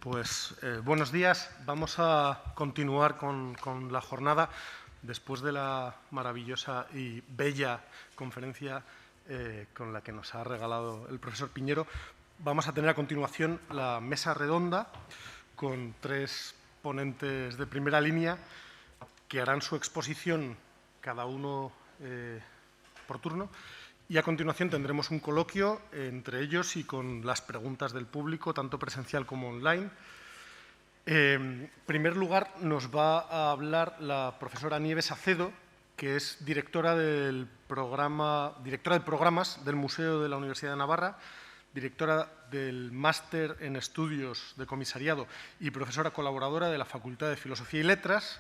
Pues buenos días. Vamos a continuar con la jornada después de la maravillosa y bella conferencia con la que nos ha regalado el profesor Piñero. Vamos a tener a continuación la mesa redonda con tres ponentes de primera línea que harán su exposición cada uno por turno. Y a continuación tendremos un coloquio entre ellos y con las preguntas del público, tanto presencial como online. En primer lugar, nos va a hablar la profesora Nieves Acedo, que es directora de programas del Museo de la Universidad de Navarra, directora del Máster en Estudios de Comisariado y profesora colaboradora de la Facultad de Filosofía y Letras.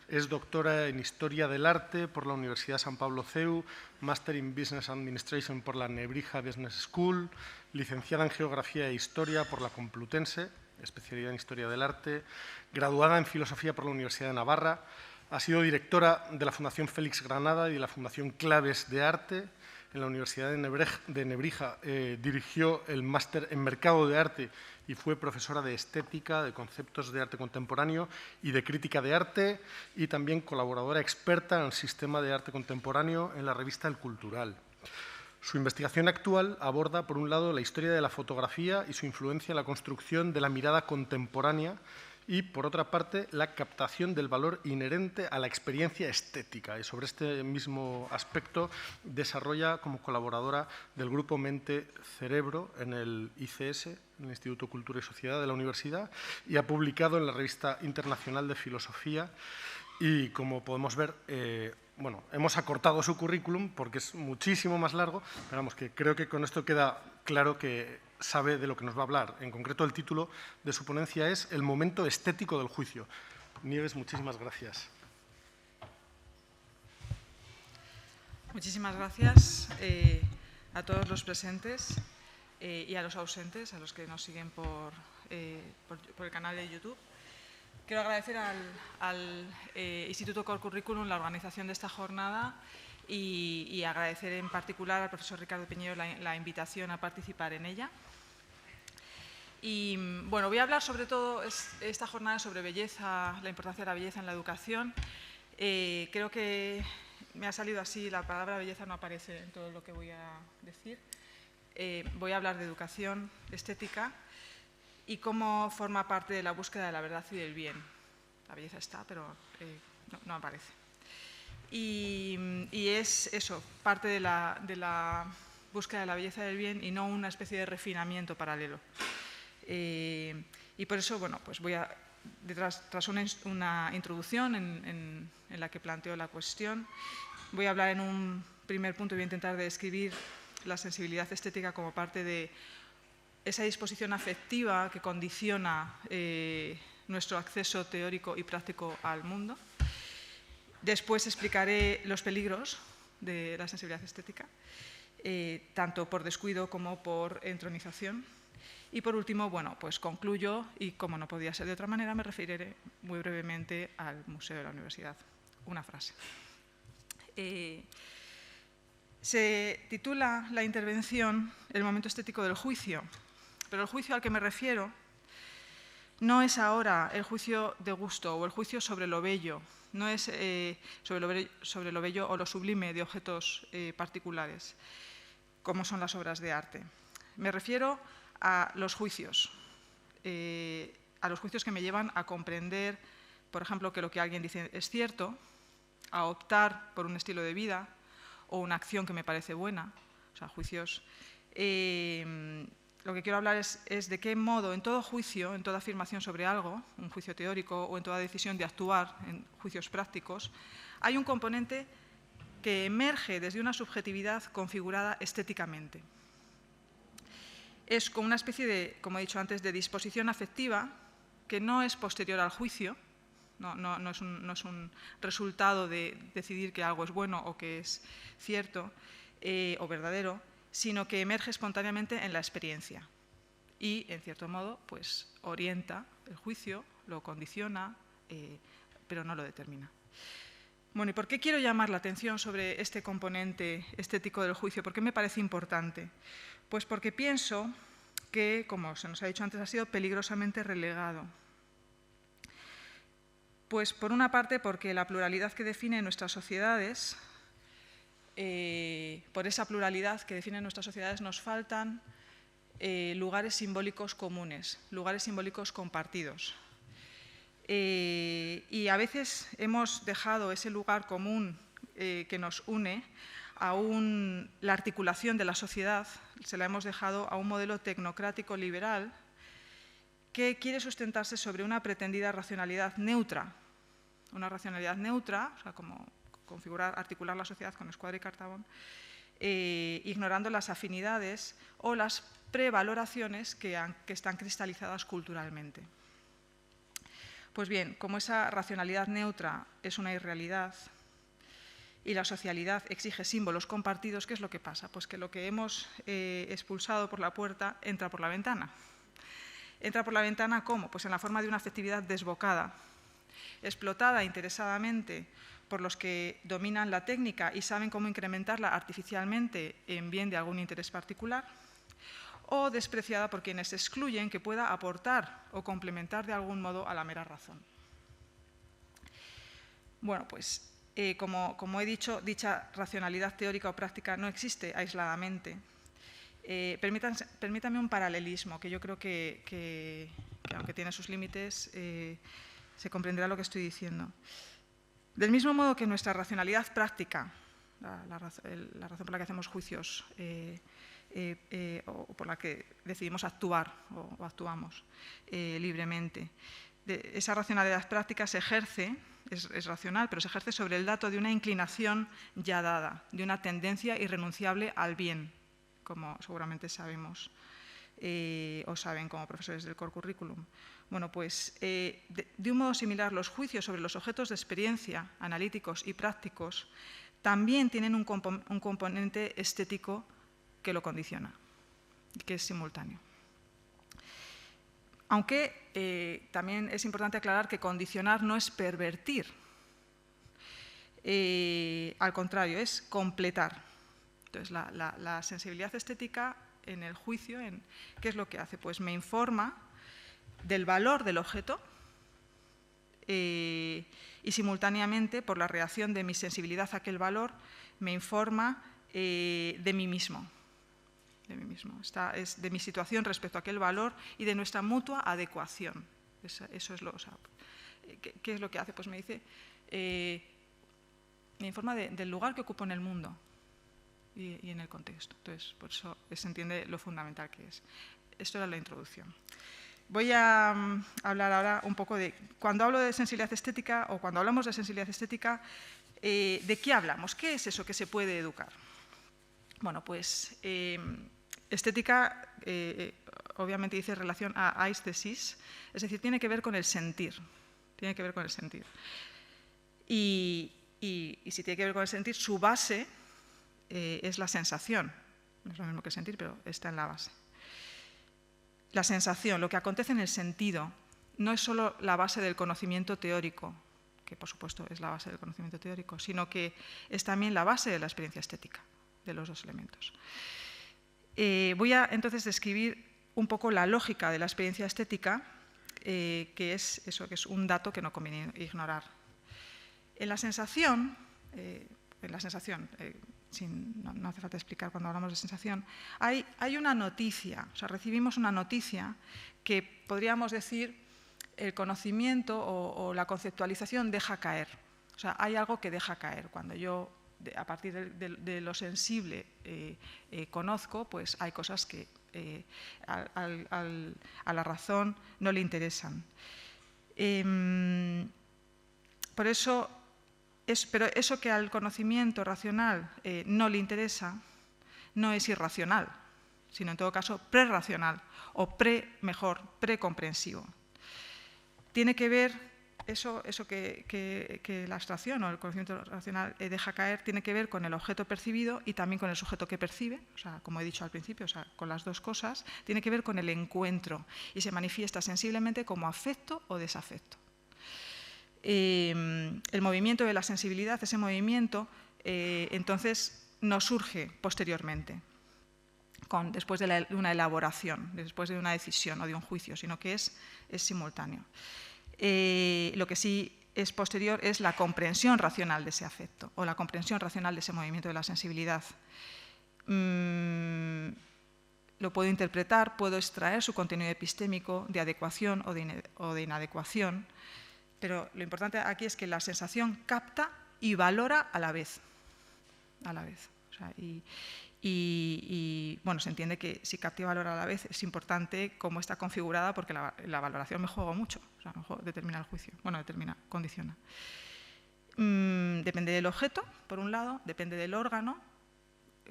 Es doctora en Historia del Arte por la Universidad San Pablo CEU, Máster in Business Administration por la Nebrija Business School, licenciada en Geografía e Historia por la Complutense, especialidad en Historia del Arte, graduada en Filosofía por la Universidad de Navarra, ha sido directora de la Fundación Félix Granada y de la Fundación Claves de Arte. En la Universidad de Nebrija dirigió el máster en Mercado de Arte y fue profesora de Estética, de Conceptos de Arte Contemporáneo y de Crítica de Arte, y también colaboradora experta en el Sistema de Arte Contemporáneo en la revista El Cultural. Su investigación actual aborda, por un lado, la historia de la fotografía y su influencia en la construcción de la mirada contemporánea, y, por otra parte, la captación del valor inherente a la experiencia estética. Y sobre este mismo aspecto desarrolla como colaboradora del grupo Mente-Cerebro en el ICS, en el Instituto Cultura y Sociedad de la Universidad, y ha publicado en la Revista Internacional de Filosofía. Y, como podemos ver, bueno, hemos acortado su currículum porque es muchísimo más largo, pero vamos, que creo que con esto queda claro que sabe de lo que nos va a hablar. En concreto, el título de su ponencia es El momento estético del juicio. Nieves, muchísimas gracias. Muchísimas gracias a todos los presentes y a los ausentes, a los que nos siguen por el canal de YouTube. Quiero agradecer al Instituto Core Curriculum la organización de esta jornada y agradecer en particular al profesor Ricardo Piñero la invitación a participar en ella. Y bueno, voy a hablar sobre todo esta jornada sobre belleza, la importancia de la belleza en la educación. Creo que me ha salido así, la palabra belleza no aparece en todo lo que voy a decir. Voy a hablar de educación, de estética y cómo forma parte de la búsqueda de la verdad y del bien. La belleza está, pero no aparece. Y es eso, parte de la búsqueda de la belleza y del bien y no una especie de refinamiento paralelo. Y por eso, bueno, pues voy a, tras una introducción en la que planteo la cuestión, voy a hablar en un primer punto, voy a intentar describir la sensibilidad estética como parte de esa disposición afectiva que condiciona nuestro acceso teórico y práctico al mundo. Después explicaré los peligros de la sensibilidad estética, tanto por descuido como por entronización. Y por último, bueno, pues concluyo y, como no podía ser de otra manera, me referiré muy brevemente al Museo de la Universidad. Una frase. Se titula la intervención El momento estético del juicio, pero el juicio al que me refiero no es ahora el juicio de gusto o el juicio sobre lo bello, no es sobre lo bello o lo sublime de objetos particulares, como son las obras de arte. Me refiero a los juicios que me llevan a comprender, por ejemplo, que lo que alguien dice es cierto, a optar por un estilo de vida o una acción que me parece buena, o sea, juicios. Lo que quiero hablar es de qué modo en todo juicio, en toda afirmación sobre algo, un juicio teórico o en toda decisión de actuar en juicios prácticos, hay un componente que emerge desde una subjetividad configurada estéticamente. Es como una especie de, como he dicho antes, de disposición afectiva que no es posterior al juicio, no es un resultado de decidir que algo es bueno o que es cierto o verdadero, sino que emerge espontáneamente en la experiencia y, en cierto modo, pues orienta el juicio, lo condiciona, pero no lo determina. Bueno, ¿y por qué quiero llamar la atención sobre este componente estético del juicio? ¿Por qué me parece importante? Pues porque pienso que, como se nos ha dicho antes, ha sido peligrosamente relegado. Pues por una parte porque la pluralidad que define nuestras sociedades, por esa pluralidad que define nuestras sociedades nos faltan lugares simbólicos comunes, lugares simbólicos compartidos. Y a veces hemos dejado ese lugar común que nos une a la articulación de la sociedad, se la hemos dejado a un modelo tecnocrático liberal que quiere sustentarse sobre una pretendida racionalidad neutra. Una racionalidad neutra, o sea, como articular la sociedad con Escuadra y Cartabón, ignorando las afinidades o las prevaloraciones que están cristalizadas culturalmente. Pues bien, como esa racionalidad neutra es una irrealidad y la socialidad exige símbolos compartidos, ¿qué es lo que pasa? Pues que lo que hemos expulsado por la puerta entra por la ventana. ¿Entra por la ventana cómo? Pues en la forma de una afectividad desbocada, explotada interesadamente por los que dominan la técnica y saben cómo incrementarla artificialmente en bien de algún interés particular, o despreciada por quienes excluyen que pueda aportar o complementar de algún modo a la mera razón. Bueno, pues como he dicho, dicha racionalidad teórica o práctica no existe aisladamente. Permítanme un paralelismo que yo creo que aunque tiene sus límites, se comprenderá lo que estoy diciendo. Del mismo modo que nuestra racionalidad práctica, la razón por la que hacemos juicios o por la que decidimos actuar o actuamos libremente, esa racionalidad práctica se ejerce, es racional, pero se ejerce sobre el dato de una inclinación ya dada, de una tendencia irrenunciable al bien, como seguramente sabemos o saben como profesores del core curriculum. Bueno, pues de un modo similar, los juicios sobre los objetos de experiencia, analíticos y prácticos, también tienen un componente estético que lo condiciona, que es simultáneo. Aunque también es importante aclarar que condicionar no es pervertir, al contrario, es completar. Entonces, la sensibilidad estética en el juicio, ¿qué es lo que hace? Pues me informa del valor del objeto y simultáneamente, por la reacción de mi sensibilidad a aquel valor, me informa de mí mismo. Es de mi situación respecto a aquel valor y de nuestra mutua adecuación. Eso es ¿qué es lo que hace? Pues me dice, me informa del lugar que ocupo en el mundo y en el contexto. Entonces, por eso se entiende lo fundamental que es. Esto era la introducción. Voy a hablar ahora un poco de, cuando hablo de sensibilidad estética o cuando hablamos de sensibilidad estética, ¿de qué hablamos? ¿Qué es eso que se puede educar? Bueno, pues estética obviamente dice relación a aesthesis, es decir, tiene que ver con el sentir. Tiene que ver con el sentir. Y si tiene que ver con el sentir, su base es la sensación. No es lo mismo que sentir, pero está en la base. La sensación, lo que acontece en el sentido, no es solo la base del conocimiento teórico, que por supuesto es la base del conocimiento teórico, sino que es también la base de la experiencia estética, de los dos elementos. Voy a entonces describir un poco la lógica de la experiencia estética, que es un dato que no conviene ignorar. En la sensación, no hace falta explicar cuando hablamos de sensación, hay una noticia, o sea, recibimos una noticia que podríamos decir el conocimiento o la conceptualización deja caer. O sea, hay algo que deja caer. Cuando yo, a partir de lo sensible, conozco, pues hay cosas que a la razón no le interesan. Por eso, pero eso que al conocimiento racional no le interesa, no es irracional, sino en todo caso prerracional o precomprensivo. Tiene que ver, eso que la abstracción o el conocimiento racional deja caer, tiene que ver con el objeto percibido y también con el sujeto que percibe, o sea, como he dicho al principio, o sea, con las dos cosas, tiene que ver con el encuentro y se manifiesta sensiblemente como afecto o desafecto. El movimiento de la sensibilidad, ese movimiento, entonces nos surge posteriormente. después de una elaboración, después de una decisión o de un juicio, sino que es simultáneo. Lo que sí es posterior es la comprensión racional de ese afecto o la comprensión racional de ese movimiento de la sensibilidad. Lo puedo interpretar, puedo extraer su contenido epistémico de adecuación o de inadecuación, pero lo importante aquí es que la sensación capta y valora a la vez. O sea, bueno, se entiende que si capta y valora a la vez es importante cómo está configurada, porque la valoración me juega mucho, o sea, determina el juicio, bueno, condiciona. Depende del objeto, por un lado, depende del órgano,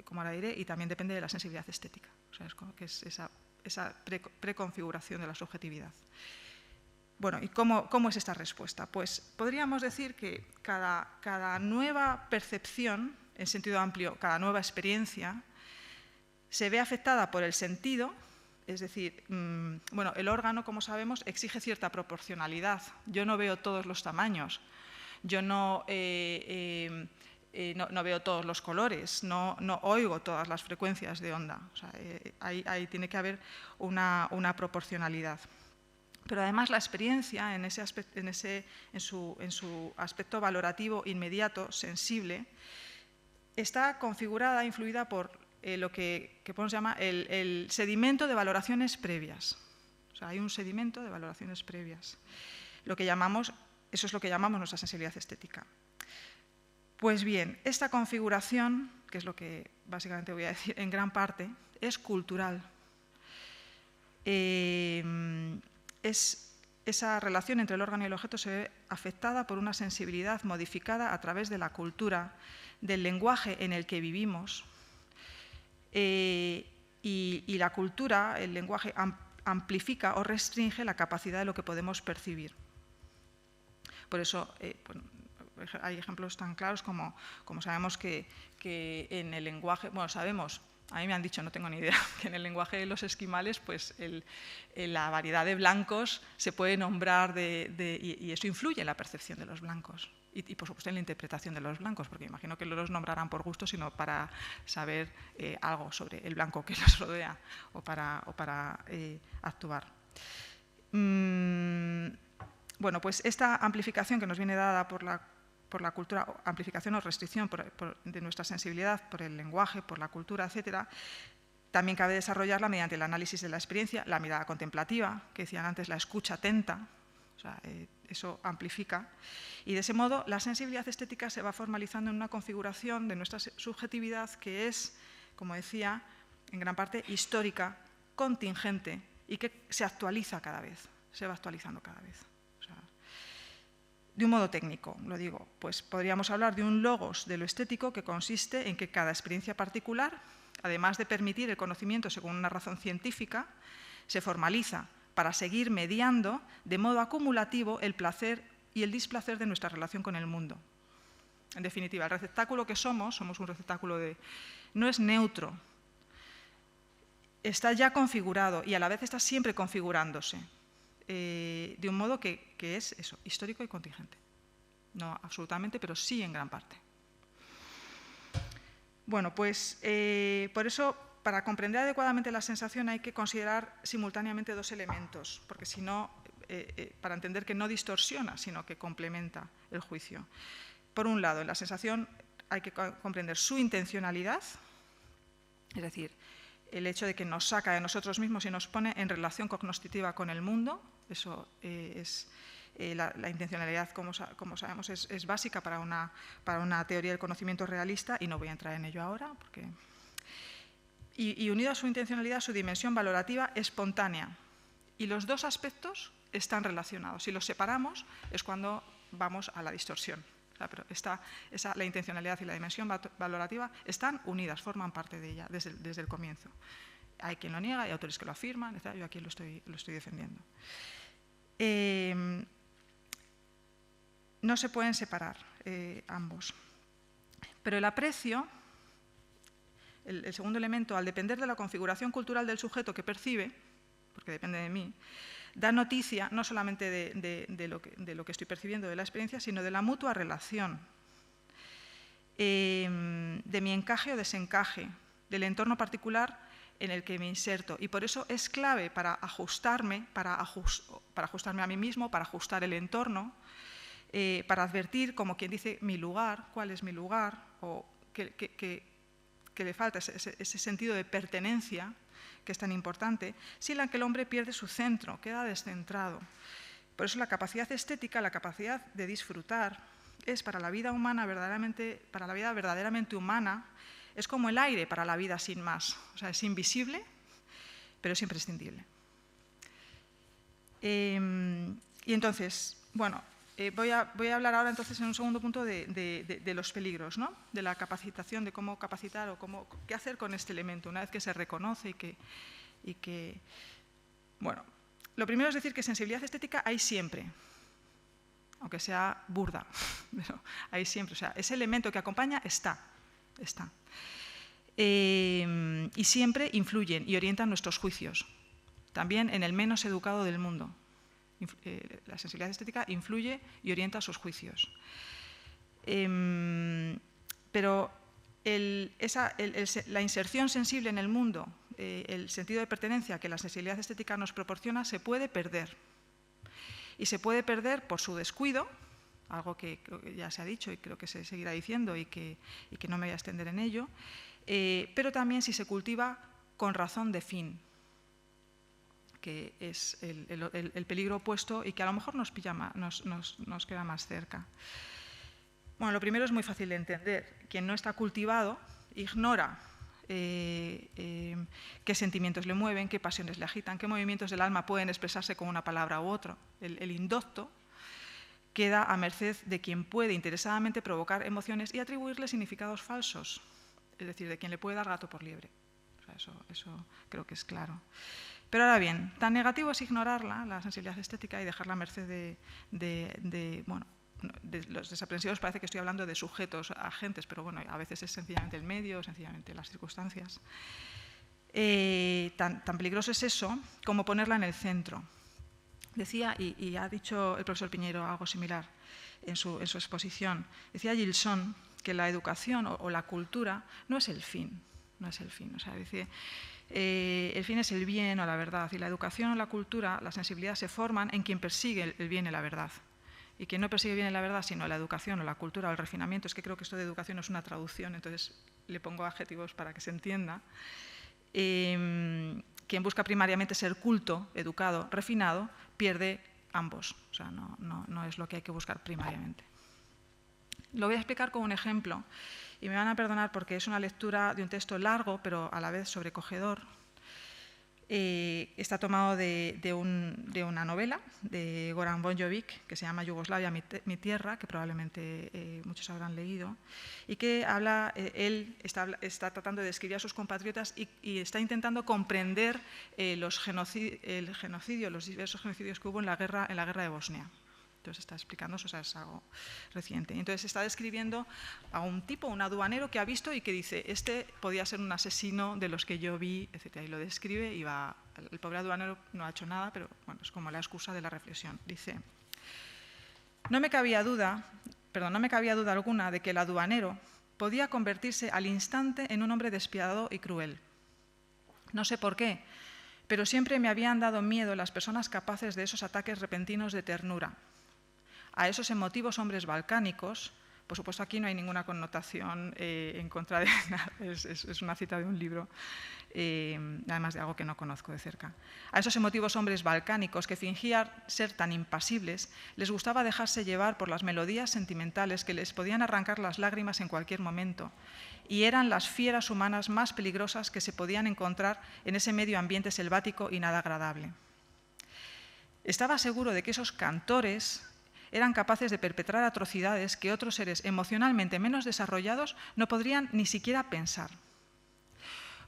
como ahora diré, y también depende de la sensibilidad estética, o sea, que es esa preconfiguración de la subjetividad. Bueno, ¿y cómo es esta respuesta? Pues podríamos decir que cada nueva percepción, en sentido amplio, cada nueva experiencia, se ve afectada por el sentido, es decir, bueno, el órgano, como sabemos, exige cierta proporcionalidad. Yo no veo todos los tamaños, yo no veo todos los colores, no oigo todas las frecuencias de onda. O sea, ahí tiene que haber una proporcionalidad. Pero además la experiencia, en su aspecto valorativo inmediato, sensible, está configurada, influida por lo que podemos llamar el sedimento de valoraciones previas. O sea, hay un sedimento de valoraciones previas. Eso es lo que llamamos nuestra sensibilidad estética. Pues bien, esta configuración, que es lo que básicamente voy a decir en gran parte, es cultural. Esa relación entre el órgano y el objeto se ve afectada por una sensibilidad modificada a través de la cultura, del lenguaje en el que vivimos, y la cultura, el lenguaje, amplifica o restringe la capacidad de lo que podemos percibir. Por eso hay ejemplos tan claros como sabemos que en el lenguaje, bueno, sabemos, a mí me han dicho, no tengo ni idea, que en el lenguaje de los esquimales, pues la variedad de blancos se puede nombrar y eso influye en la percepción de los blancos y por supuesto en la interpretación de los blancos, porque imagino que no los nombrarán por gusto, sino para saber algo sobre el blanco que los rodea o para actuar. Bueno, pues esta amplificación que nos viene dada por la cultura, amplificación o restricción de nuestra sensibilidad por el lenguaje, por la cultura, etcétera, también cabe desarrollarla mediante el análisis de la experiencia, la mirada contemplativa, que decían antes, la escucha atenta, o sea, eso amplifica, y de ese modo la sensibilidad estética se va formalizando en una configuración de nuestra subjetividad que es, como decía, en gran parte histórica, contingente y que se actualiza cada vez, se va actualizando cada vez. De un modo técnico, lo digo, pues podríamos hablar de un logos de lo estético que consiste en que cada experiencia particular, además de permitir el conocimiento según una razón científica, se formaliza para seguir mediando de modo acumulativo el placer y el displacer de nuestra relación con el mundo. En definitiva, el receptáculo que somos un receptáculo no es neutro, está ya configurado y a la vez está siempre configurándose. De un modo que es eso, histórico y contingente. No absolutamente, pero sí en gran parte. Bueno, pues por eso, para comprender adecuadamente la sensación hay que considerar simultáneamente dos elementos, porque si no, para entender que no distorsiona, sino que complementa el juicio. Por un lado, en la sensación hay que comprender su intencionalidad, es decir, el hecho de que nos saca de nosotros mismos y nos pone en relación cognoscitiva con el mundo. Eso es la intencionalidad, como sabemos, es básica para una teoría del conocimiento realista y no voy a entrar en ello ahora. Y unido a su intencionalidad, su dimensión valorativa espontánea. Y los dos aspectos están relacionados. Si los separamos es cuando vamos a la distorsión. Pero la intencionalidad y la dimensión valorativa están unidas, forman parte de ella desde el comienzo. Hay quien lo niega, hay autores que lo afirman, etc. Yo aquí lo estoy defendiendo. No se pueden separar ambos. Pero el aprecio, el segundo elemento, al depender de la configuración cultural del sujeto que percibe, porque depende de mí, da noticia no solamente de lo que estoy percibiendo de la experiencia, sino de la mutua relación, de mi encaje o desencaje, del entorno particular en el que me inserto. Y por eso es clave para ajustarme a mí mismo, para ajustar el entorno, para advertir, como quien dice, mi lugar, cuál es mi lugar, o que le falta ese sentido de pertenencia, que es tan importante, sin la que el hombre pierde su centro, queda descentrado. Por eso la capacidad estética, la capacidad de disfrutar, es para la vida humana verdaderamente humana, es como el aire para la vida sin más. O sea, es invisible, pero es imprescindible. Y entonces, bueno, voy a hablar ahora entonces en un segundo punto de los peligros, ¿no? De la capacitación, de cómo capacitar o qué hacer con este elemento una vez que se reconoce y que bueno, lo primero es decir que sensibilidad estética hay siempre, aunque sea burda, pero hay siempre, o sea, ese elemento que acompaña está. Y siempre influyen y orientan nuestros juicios, también en el menos educado del mundo. La sensibilidad estética influye y orienta sus juicios. Pero la inserción sensible en el mundo, el sentido de pertenencia que la sensibilidad estética nos proporciona, se puede perder. Y se puede perder por su descuido, algo que ya se ha dicho y creo que se seguirá diciendo y que no me voy a extender en ello, pero también si se cultiva con razón de fin, que es el peligro opuesto y que a lo mejor nos queda más cerca. Bueno, lo primero es muy fácil de entender. Quien no está cultivado ignora qué sentimientos le mueven, qué pasiones le agitan, qué movimientos del alma pueden expresarse con una palabra u otra. El indocto queda a merced de quien puede interesadamente provocar emociones y atribuirle significados falsos, es decir, de quien le puede dar gato por liebre. O sea, eso creo que es claro. Pero ahora bien, tan negativo es ignorarla, la sensibilidad estética, y dejarla a merced de los desaprensivos. Parece que estoy hablando de sujetos, agentes, pero bueno, a veces es sencillamente el medio, sencillamente las circunstancias. Tan peligroso es eso como ponerla en el centro. Decía, y ha dicho el profesor Piñeiro algo similar en su exposición, decía Gilson que la educación o la cultura no es el fin, o sea, dice, el fin es el bien o la verdad, y la educación o la cultura, la sensibilidad se forman en quien persigue el bien y la verdad. Y quien no persigue el bien y la verdad, sino la educación o la cultura o el refinamiento, es que creo que esto de educación es una traducción, entonces le pongo adjetivos para que se entienda. Quien busca primariamente ser culto, educado, refinado, pierde ambos. O sea, no es lo que hay que buscar primariamente. Lo voy a explicar con un ejemplo, y me van a perdonar porque es una lectura de un texto largo, pero a la vez sobrecogedor. Está tomado de una novela de Goran Bonjovic, que se llama Yugoslavia, mi tierra, que probablemente muchos habrán leído, y que él está tratando de describir a sus compatriotas y está intentando comprender el genocidio, los diversos genocidios que hubo en la guerra de Bosnia. Entonces está explicando, o sea, es algo reciente. Entonces está describiendo a un tipo, un aduanero que ha visto y que dice, este podía ser un asesino de los que yo vi, etc. Y lo describe y va. El pobre aduanero no ha hecho nada, pero bueno, es como la excusa de la reflexión. Dice, no me cabía duda alguna de que el aduanero podía convertirse al instante en un hombre despiadado y cruel. No sé por qué, pero siempre me habían dado miedo las personas capaces de esos ataques repentinos de ternura. A esos emotivos hombres balcánicos, por supuesto aquí no hay ninguna connotación en contra de nada, es una cita de un libro, además de algo que no conozco de cerca. A esos emotivos hombres balcánicos que fingían ser tan impasibles, les gustaba dejarse llevar por las melodías sentimentales que les podían arrancar las lágrimas en cualquier momento, y eran las fieras humanas más peligrosas que se podían encontrar en ese medio ambiente selvático y nada agradable. Estaba seguro de que esos cantores eran capaces de perpetrar atrocidades que otros seres emocionalmente menos desarrollados no podrían ni siquiera pensar.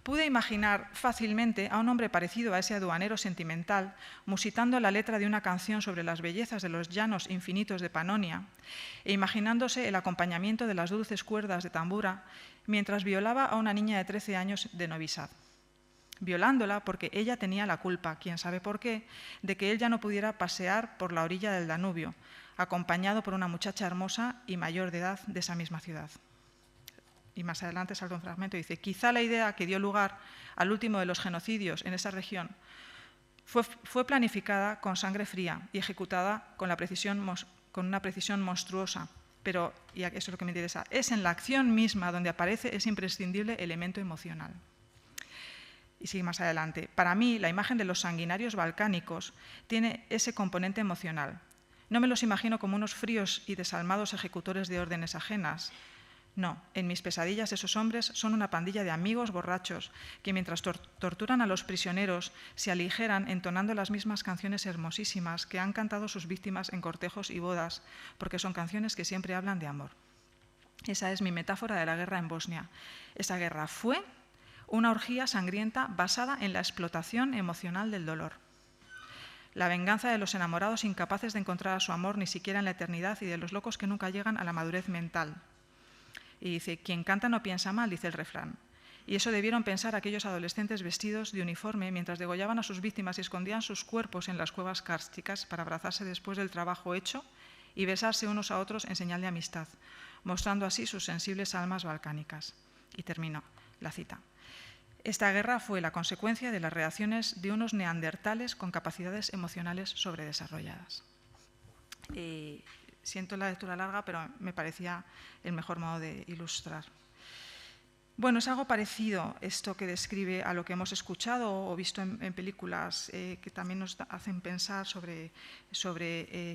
Pude imaginar fácilmente a un hombre parecido a ese aduanero sentimental musitando la letra de una canción sobre las bellezas de los llanos infinitos de Panonia e imaginándose el acompañamiento de las dulces cuerdas de tambura mientras violaba a una niña de 13 años de novisad. Violándola porque ella tenía la culpa, quién sabe por qué, de que él ya no pudiera pasear por la orilla del Danubio, acompañado por una muchacha hermosa y mayor de edad de esa misma ciudad. y más adelante salta un fragmento, dice: quizá la idea que dio lugar al último de los genocidios en esa región fue planificada con sangre fría y ejecutada con una precisión monstruosa, pero, y eso es lo que me interesa, es en la acción misma donde aparece ese imprescindible elemento emocional. Y sigue más adelante: para mí, la imagen de los sanguinarios balcánicos tiene ese componente emocional. No me los imagino como unos fríos y desalmados ejecutores de órdenes ajenas. No, en mis pesadillas esos hombres son una pandilla de amigos borrachos que mientras torturan a los prisioneros se aligeran entonando las mismas canciones hermosísimas que han cantado sus víctimas en cortejos y bodas, porque son canciones que siempre hablan de amor. Esa es mi metáfora de la guerra en Bosnia. Esa guerra fue una orgía sangrienta basada en la explotación emocional del dolor. La venganza de los enamorados incapaces de encontrar a su amor ni siquiera en la eternidad y de los locos que nunca llegan a la madurez mental. Y dice: quien canta no piensa mal, dice el refrán. Y eso debieron pensar aquellos adolescentes vestidos de uniforme mientras degollaban a sus víctimas y escondían sus cuerpos en las cuevas kársticas para abrazarse después del trabajo hecho y besarse unos a otros en señal de amistad, mostrando así sus sensibles almas balcánicas. Y termino la cita. Esta guerra fue la consecuencia de las reacciones de unos neandertales con capacidades emocionales sobredesarrolladas. Siento la lectura larga, pero me parecía el mejor modo de ilustrar. Bueno, es algo parecido esto que describe a lo que hemos escuchado o visto en películas que también nos hacen pensar sobre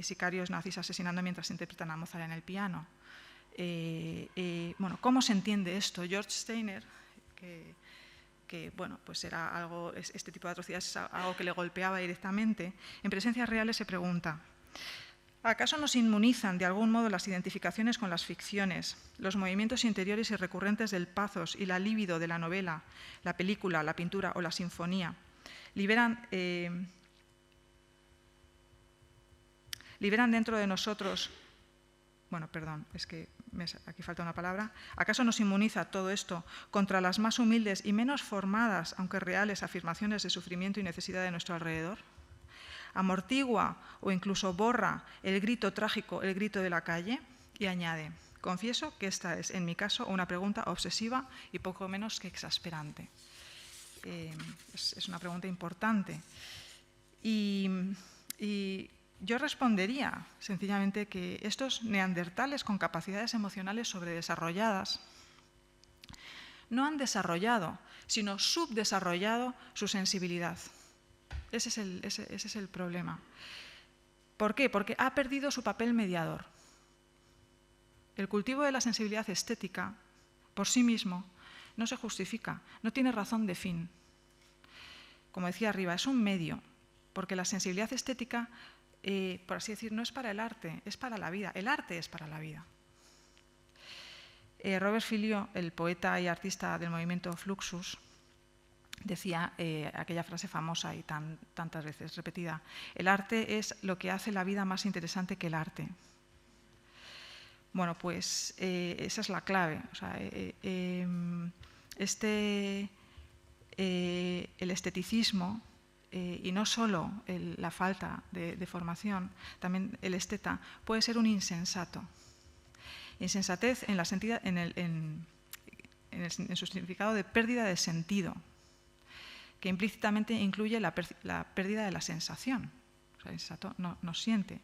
sicarios nazis asesinando mientras interpretan a Mozart en el piano. Bueno, ¿cómo se entiende esto? George Steiner, que bueno, pues era algo, este tipo de atrocidades es algo que le golpeaba directamente, en Presencias Reales se pregunta: ¿acaso nos inmunizan de algún modo las identificaciones con las ficciones, los movimientos interiores y recurrentes del pathos y la libido de la novela, la película, la pintura o la sinfonía? ¿Liberan dentro de nosotros... Bueno, perdón, es que aquí falta una palabra. ¿Acaso nos inmuniza todo esto contra las más humildes y menos formadas, aunque reales, afirmaciones de sufrimiento y necesidad de nuestro alrededor? ¿Amortigua o incluso borra el grito trágico, el grito de la calle? Y añade: confieso que esta es, en mi caso, una pregunta obsesiva y poco menos que exasperante. Es una pregunta importante. Y yo respondería sencillamente que estos neandertales con capacidades emocionales sobredesarrolladas no han desarrollado, sino subdesarrollado su sensibilidad. Ese es el problema. ¿Por qué? Porque ha perdido su papel mediador. El cultivo de la sensibilidad estética, por sí mismo, no se justifica, no tiene razón de fin. Como decía arriba, es un medio, porque la sensibilidad estética, por así decir, no es para el arte, es para la vida. El arte es para la vida. Robert Filliot, el poeta y artista del movimiento Fluxus, decía aquella frase famosa y tantas veces repetida: el arte es lo que hace la vida más interesante que el arte. Bueno, pues esa es la clave. O sea, el esteticismo, y no solo la falta de formación, también el esteta, puede ser un insensato. Insensatez en su significado de pérdida de sentido, que implícitamente incluye la pérdida de la sensación. O sea, el insensato no siente.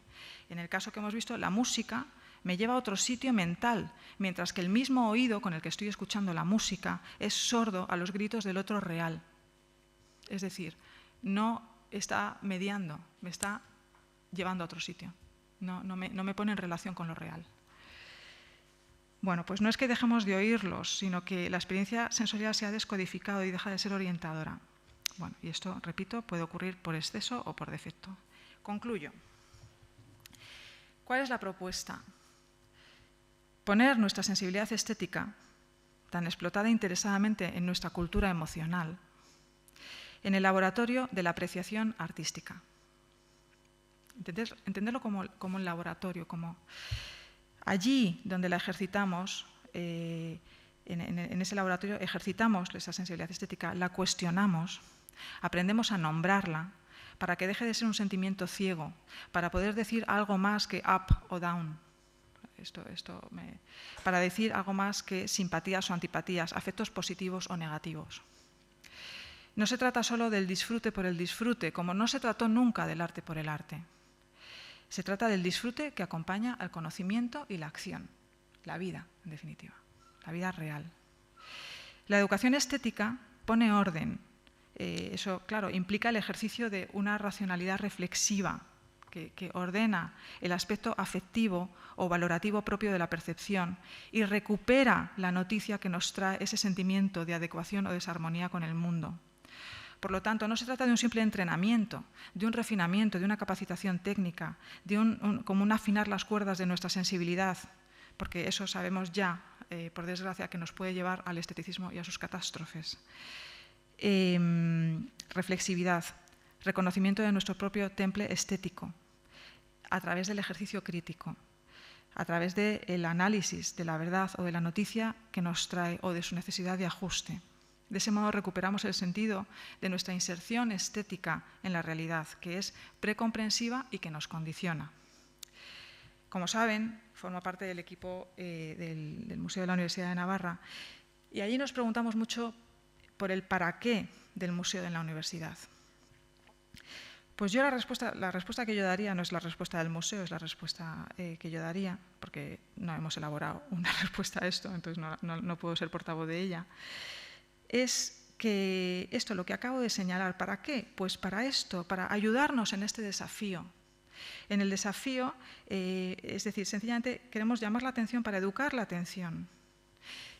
En el caso que hemos visto, la música me lleva a otro sitio mental, mientras que el mismo oído con el que estoy escuchando la música es sordo a los gritos del otro real. Es decir, no está mediando, me está llevando a otro sitio. No me pone en relación con lo real. Bueno, pues no es que dejemos de oírlos, sino que la experiencia sensorial se ha descodificado y deja de ser orientadora. Bueno, y esto, repito, puede ocurrir por exceso o por defecto. Concluyo. ¿Cuál es la propuesta? Poner nuestra sensibilidad estética, tan explotada interesadamente en nuestra cultura emocional, en el laboratorio de la apreciación artística. Entenderlo como un laboratorio, como allí donde la ejercitamos, en ese laboratorio ejercitamos esa sensibilidad estética, la cuestionamos, aprendemos a nombrarla para que deje de ser un sentimiento ciego, para poder decir algo más que up o down. para decir algo más que simpatías o antipatías, afectos positivos o negativos. No se trata solo del disfrute por el disfrute, como no se trató nunca del arte por el arte. Se trata del disfrute que acompaña al conocimiento y la acción, la vida, en definitiva, la vida real. La educación estética pone orden. Eso, claro, implica el ejercicio de una racionalidad reflexiva que ordena el aspecto afectivo o valorativo propio de la percepción y recupera la noticia que nos trae ese sentimiento de adecuación o desarmonía con el mundo. Por lo tanto, no se trata de un simple entrenamiento, de un refinamiento, de una capacitación técnica, como un afinar las cuerdas de nuestra sensibilidad, porque eso sabemos ya, por desgracia, que nos puede llevar al esteticismo y a sus catástrofes. Reflexividad, reconocimiento de nuestro propio temple estético, a través del ejercicio crítico, a través del análisis de la verdad o de la noticia que nos trae o de su necesidad de ajuste. De ese modo recuperamos el sentido de nuestra inserción estética en la realidad, que es precomprensiva y que nos condiciona. Como saben, formo parte del equipo del Museo de la Universidad de Navarra y allí nos preguntamos mucho por el para qué del museo en la universidad. Pues yo la respuesta que yo daría no es la respuesta del museo, es la respuesta que yo daría, porque no hemos elaborado una respuesta a esto, entonces no puedo ser portavoz de ella. Es que esto, lo que acabo de señalar, ¿para qué? Pues para esto, para ayudarnos en este desafío. En el desafío, es decir, sencillamente queremos llamar la atención para educar la atención.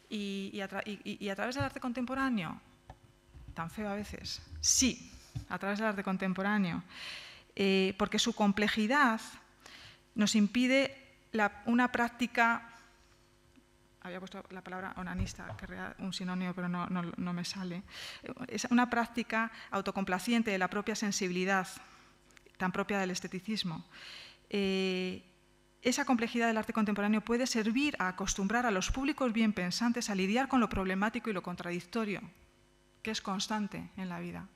Y a través del arte contemporáneo, tan feo a veces, sí, a través del arte contemporáneo, porque su complejidad nos impide una práctica. Había puesto la palabra onanista, querría un sinónimo, pero no me sale. Es una práctica autocomplaciente de la propia sensibilidad, tan propia del esteticismo. Esa complejidad del arte contemporáneo puede servir a acostumbrar a los públicos bien pensantes a lidiar con lo problemático y lo contradictorio, que es constante en la vida.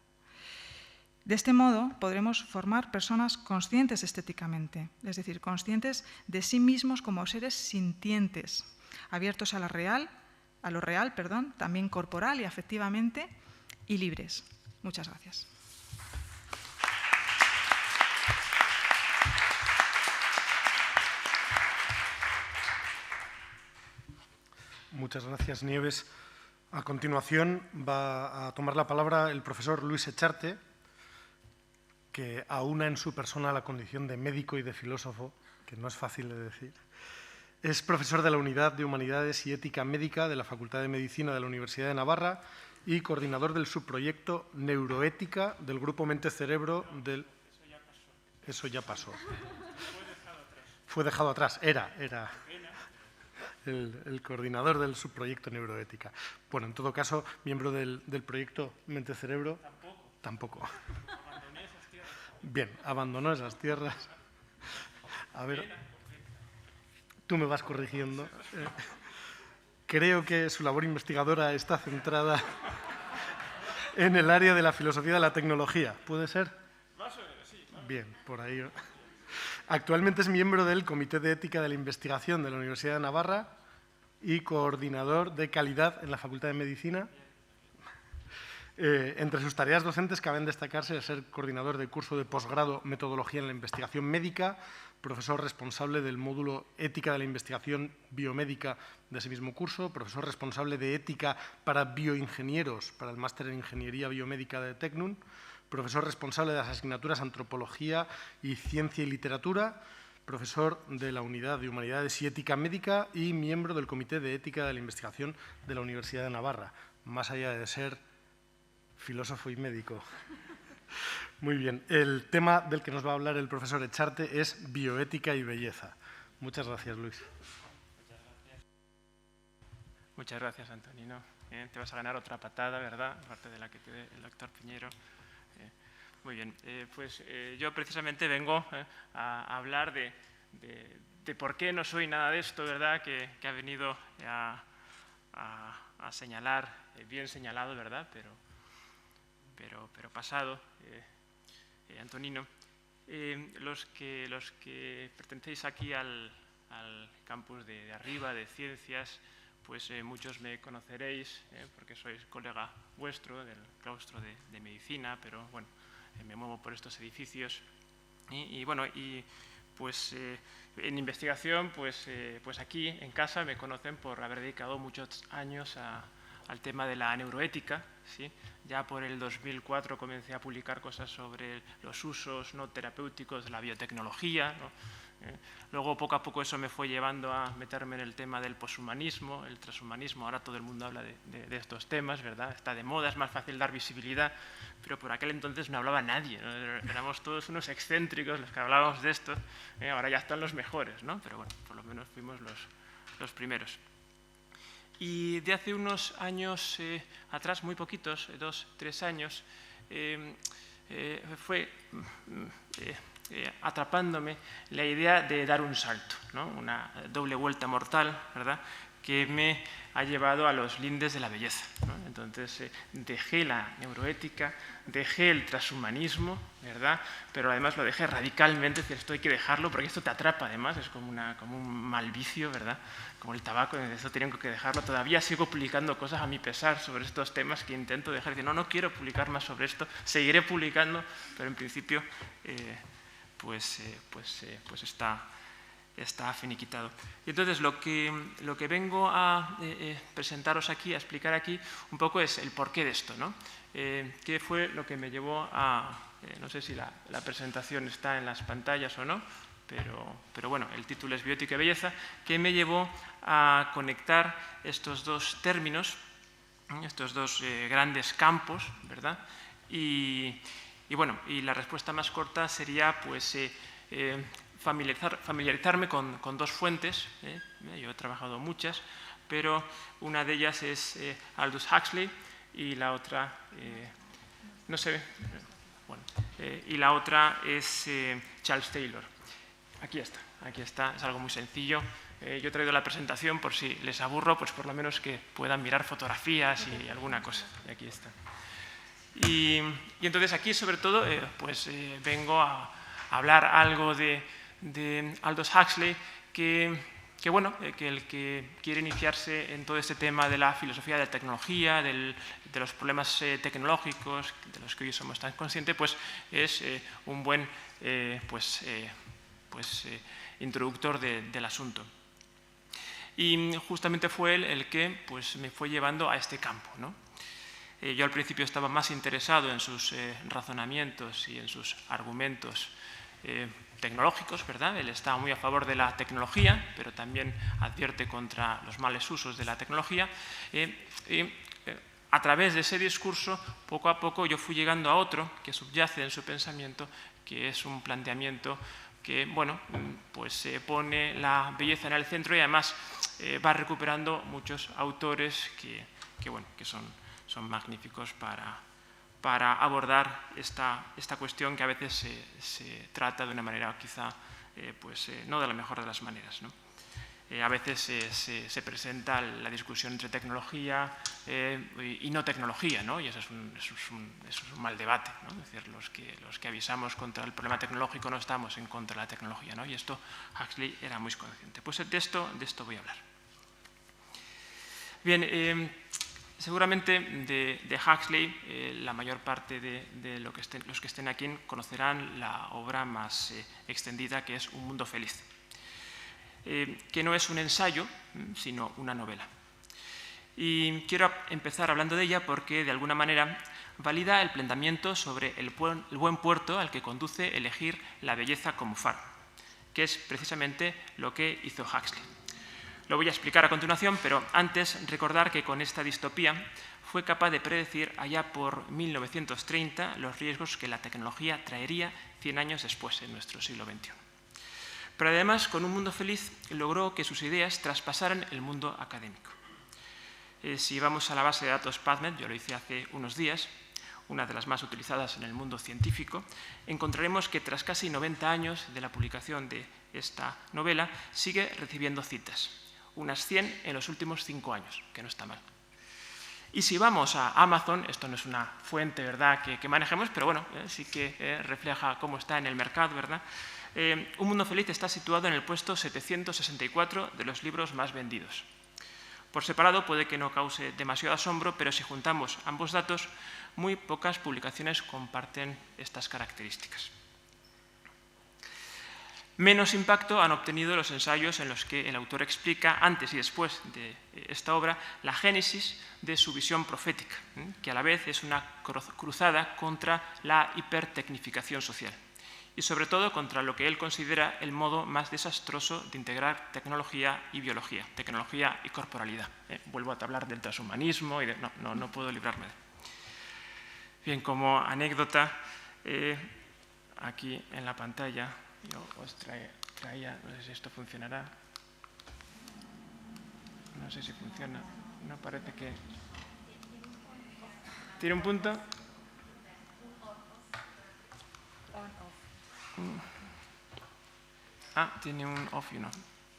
De este modo podremos formar personas conscientes estéticamente, es decir, conscientes de sí mismos como seres sintientes, abiertos a lo real, también corporal y afectivamente, y libres. Muchas gracias. Muchas gracias, Nieves. A continuación va a tomar la palabra el profesor Luis Echarte, que aúna en su persona la condición de médico y de filósofo, que no es fácil de decir. Es profesor de la Unidad de Humanidades y Ética Médica de la Facultad de Medicina de la Universidad de Navarra y coordinador del subproyecto Neuroética del Grupo Mente-Cerebro del... Eso ya pasó. Fue dejado atrás. Era el coordinador del subproyecto Neuroética. Bueno, en todo caso, miembro del proyecto Mente-Cerebro... Tampoco. Abandoné esas tierras. Bien, abandonó esas tierras. A ver, tú me vas corrigiendo. Creo que su labor investigadora está centrada en el área de la filosofía de la tecnología. ¿Puede ser? Más o menos, sí. Bien, por ahí. Actualmente es miembro del Comité de Ética de la Investigación de la Universidad de Navarra y coordinador de calidad en la Facultad de Medicina. Entre sus tareas docentes caben destacarse el ser coordinador del curso de posgrado Metodología en la Investigación Médica, profesor responsable del módulo Ética de la Investigación Biomédica de ese mismo curso, profesor responsable de Ética para Bioingenieros para el Máster en Ingeniería Biomédica de Tecnun, profesor responsable de las asignaturas Antropología y Ciencia y Literatura, profesor de la Unidad de Humanidades y Ética Médica y miembro del Comité de Ética de la Investigación de la Universidad de Navarra, más allá de ser filósofo y médico. Muy bien. El tema del que nos va a hablar el profesor Echarte es bioética y belleza. Muchas gracias, Luis. Muchas gracias, Antonino. Te vas a ganar otra patada, ¿verdad? Aparte de la que te dé el doctor Piñero. Muy bien. Yo precisamente vengo a hablar de por qué no soy nada de esto, ¿verdad? Que ha venido a señalar, bien señalado, ¿verdad? Pero pasado, Antonino. Los que pertenecéis aquí al al campus de arriba, de ciencias, pues muchos me conoceréis, porque sois colega vuestro del claustro de medicina, pero bueno, me muevo por estos edificios. Y bueno, pues en investigación, pues aquí en casa me conocen por haber dedicado muchos años al tema de la neuroética, ¿sí? Ya por el 2004 comencé a publicar cosas sobre los usos no terapéuticos de la biotecnología, ¿no? Luego, poco a poco, eso me fue llevando a meterme en el tema del poshumanismo, el transhumanismo. Ahora todo el mundo habla de estos temas, ¿verdad? Está de moda, es más fácil dar visibilidad, pero por aquel entonces no hablaba nadie, ¿no? Éramos todos unos excéntricos los que hablábamos de esto. Ahora ya están los mejores, ¿no? Pero bueno, por lo menos fuimos los primeros. Y de hace unos años atrás, muy poquitos, 2, 3 años, fue atrapándome la idea de dar un salto, ¿no? Una doble vuelta mortal, ¿verdad?, que me ha llevado a los lindes de la belleza, ¿no? Entonces dejé la neuroética, dejé el transhumanismo, ¿verdad?, pero además lo dejé radicalmente, es decir, esto hay que dejarlo porque esto te atrapa además, es como un mal vicio, ¿verdad?, como el tabaco, esto tengo que dejarlo. Todavía sigo publicando cosas a mi pesar sobre estos temas que intento dejar, decir, no quiero publicar más sobre esto, seguiré publicando, pero en principio pues está finiquitado. Y entonces lo que vengo a presentaros aquí, a explicar aquí un poco es el porqué de esto, ¿no? ¿Qué fue lo que me llevó a, no sé si la presentación está en las pantallas o no, pero bueno, el título es Bioética y Belleza, que me llevó a conectar estos dos términos, estos dos grandes campos, ¿verdad? Y bueno, y la respuesta más corta sería, pues, familiarizarme con dos fuentes. Yo he trabajado muchas, pero una de ellas es Aldous Huxley y la otra, no se ve, bueno, y la otra es Charles Taylor. Aquí está, es algo muy sencillo. Yo he traído la presentación por si les aburro, pues por lo menos que puedan mirar fotografías y alguna cosa. Y aquí está. Y entonces aquí, sobre todo, vengo a hablar algo de Aldous Huxley, que el que quiere iniciarse en todo este tema de la filosofía de la tecnología, de los problemas tecnológicos, de los que hoy somos tan conscientes, pues es un buen introductor del asunto. Y justamente fue él el que pues, me fue llevando a este campo, ¿no? Yo al principio estaba más interesado en sus razonamientos y en sus argumentos tecnológicos, ¿verdad? Él está muy a favor de la tecnología, pero también advierte contra los males usos de la tecnología. A través de ese discurso, poco a poco, yo fui llegando a otro que subyace en su pensamiento, que es un planteamiento que, bueno, pues pone la belleza en el centro y además va recuperando muchos autores que son magníficos para abordar esta cuestión que a veces se trata de una manera quizá no de la mejor de las maneras, ¿no? A veces se presenta la discusión entre tecnología y no tecnología, ¿no? Y eso es un mal debate, ¿no? Es decir, los que avisamos contra el problema tecnológico no estamos en contra de la tecnología, ¿no? Y esto Huxley era muy consciente. Pues de esto voy a hablar. Bien, seguramente de Huxley la mayor parte de los que estén aquí conocerán la obra más extendida, que es Un mundo feliz, que no es un ensayo, sino una novela. Y quiero empezar hablando de ella porque, de alguna manera, valida el planteamiento sobre el buen puerto al que conduce elegir la belleza como faro, que es precisamente lo que hizo Huxley. Lo voy a explicar a continuación, pero antes recordar que con esta distopía fue capaz de predecir allá por 1930 los riesgos que la tecnología traería 100 años después, en nuestro siglo XXI. Pero además, con Un mundo feliz, logró que sus ideas traspasaran el mundo académico. Si vamos a la base de datos PubMed, yo lo hice hace unos días, una de las más utilizadas en el mundo científico, encontraremos que tras casi 90 años de la publicación de esta novela, sigue recibiendo citas, unas 100 en los últimos 5 años, que no está mal. Y si vamos a Amazon, esto no es una fuente, ¿verdad?, que manejemos, pero bueno, sí que refleja cómo está en el mercado, ¿verdad? Un Mundo Feliz está situado en el puesto 764 de los libros más vendidos. Por separado puede que no cause demasiado asombro, pero si juntamos ambos datos, muy pocas publicaciones comparten estas características. Menos impacto han obtenido los ensayos en los que el autor explica, antes y después de esta obra, la génesis de su visión profética, que a la vez es una cruzada contra la hipertecnificación social y sobre todo contra lo que él considera el modo más desastroso de integrar tecnología y biología, tecnología y corporalidad. Vuelvo a hablar del transhumanismo y no puedo librarme de él. Bien, como anécdota, aquí en la pantalla yo os traía, no sé si esto funcionará, no sé si funciona, no parece que... ¿Tiene un punto? Ah, tiene un off y un on.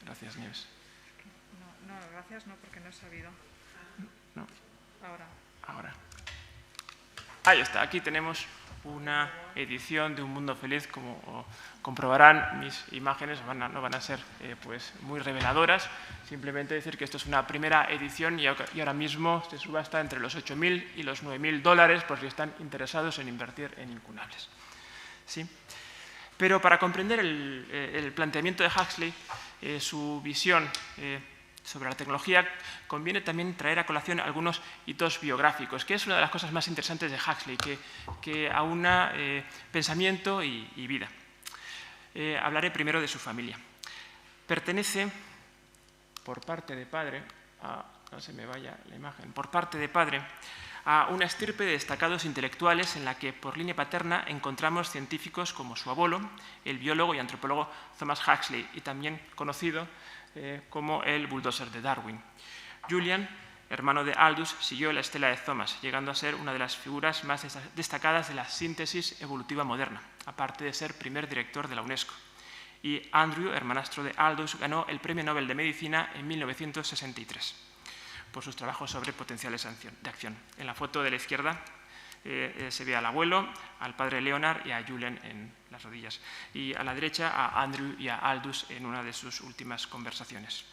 Gracias, Nieves. No, gracias no, porque no he sabido. No. Ahora. Ahí está, aquí tenemos una edición de Un Mundo Feliz. Como comprobarán, mis imágenes no van a ser pues muy reveladoras. Simplemente decir que esto es una primera edición y ahora mismo se subasta entre los $8.000 y los $9.000 por si están interesados en invertir en incunables. ¿Sí? Pero para comprender el planteamiento de Huxley, su visión sobre la tecnología, conviene también traer a colación algunos hitos biográficos, que es una de las cosas más interesantes de Huxley, que aúna pensamiento y vida. Hablaré primero de su familia. Pertenece, por parte de padre, no se me vaya la imagen, por parte de padre, a una estirpe de destacados intelectuales en la que, por línea paterna, encontramos científicos como su abuelo, el biólogo y antropólogo Thomas Huxley, y también conocido como el bulldozer de Darwin. Julian, hermano de Aldous, siguió la estela de Thomas, llegando a ser una de las figuras más destacadas de la síntesis evolutiva moderna, aparte de ser primer director de la UNESCO. Y Andrew, hermanastro de Aldous, ganó el Premio Nobel de Medicina en 1963 por sus trabajos sobre potenciales de acción. En la foto de la izquierda se ve al abuelo, al padre Leonard y a Julian en las rodillas. Y a la derecha a Andrew y a Aldous en una de sus últimas conversaciones.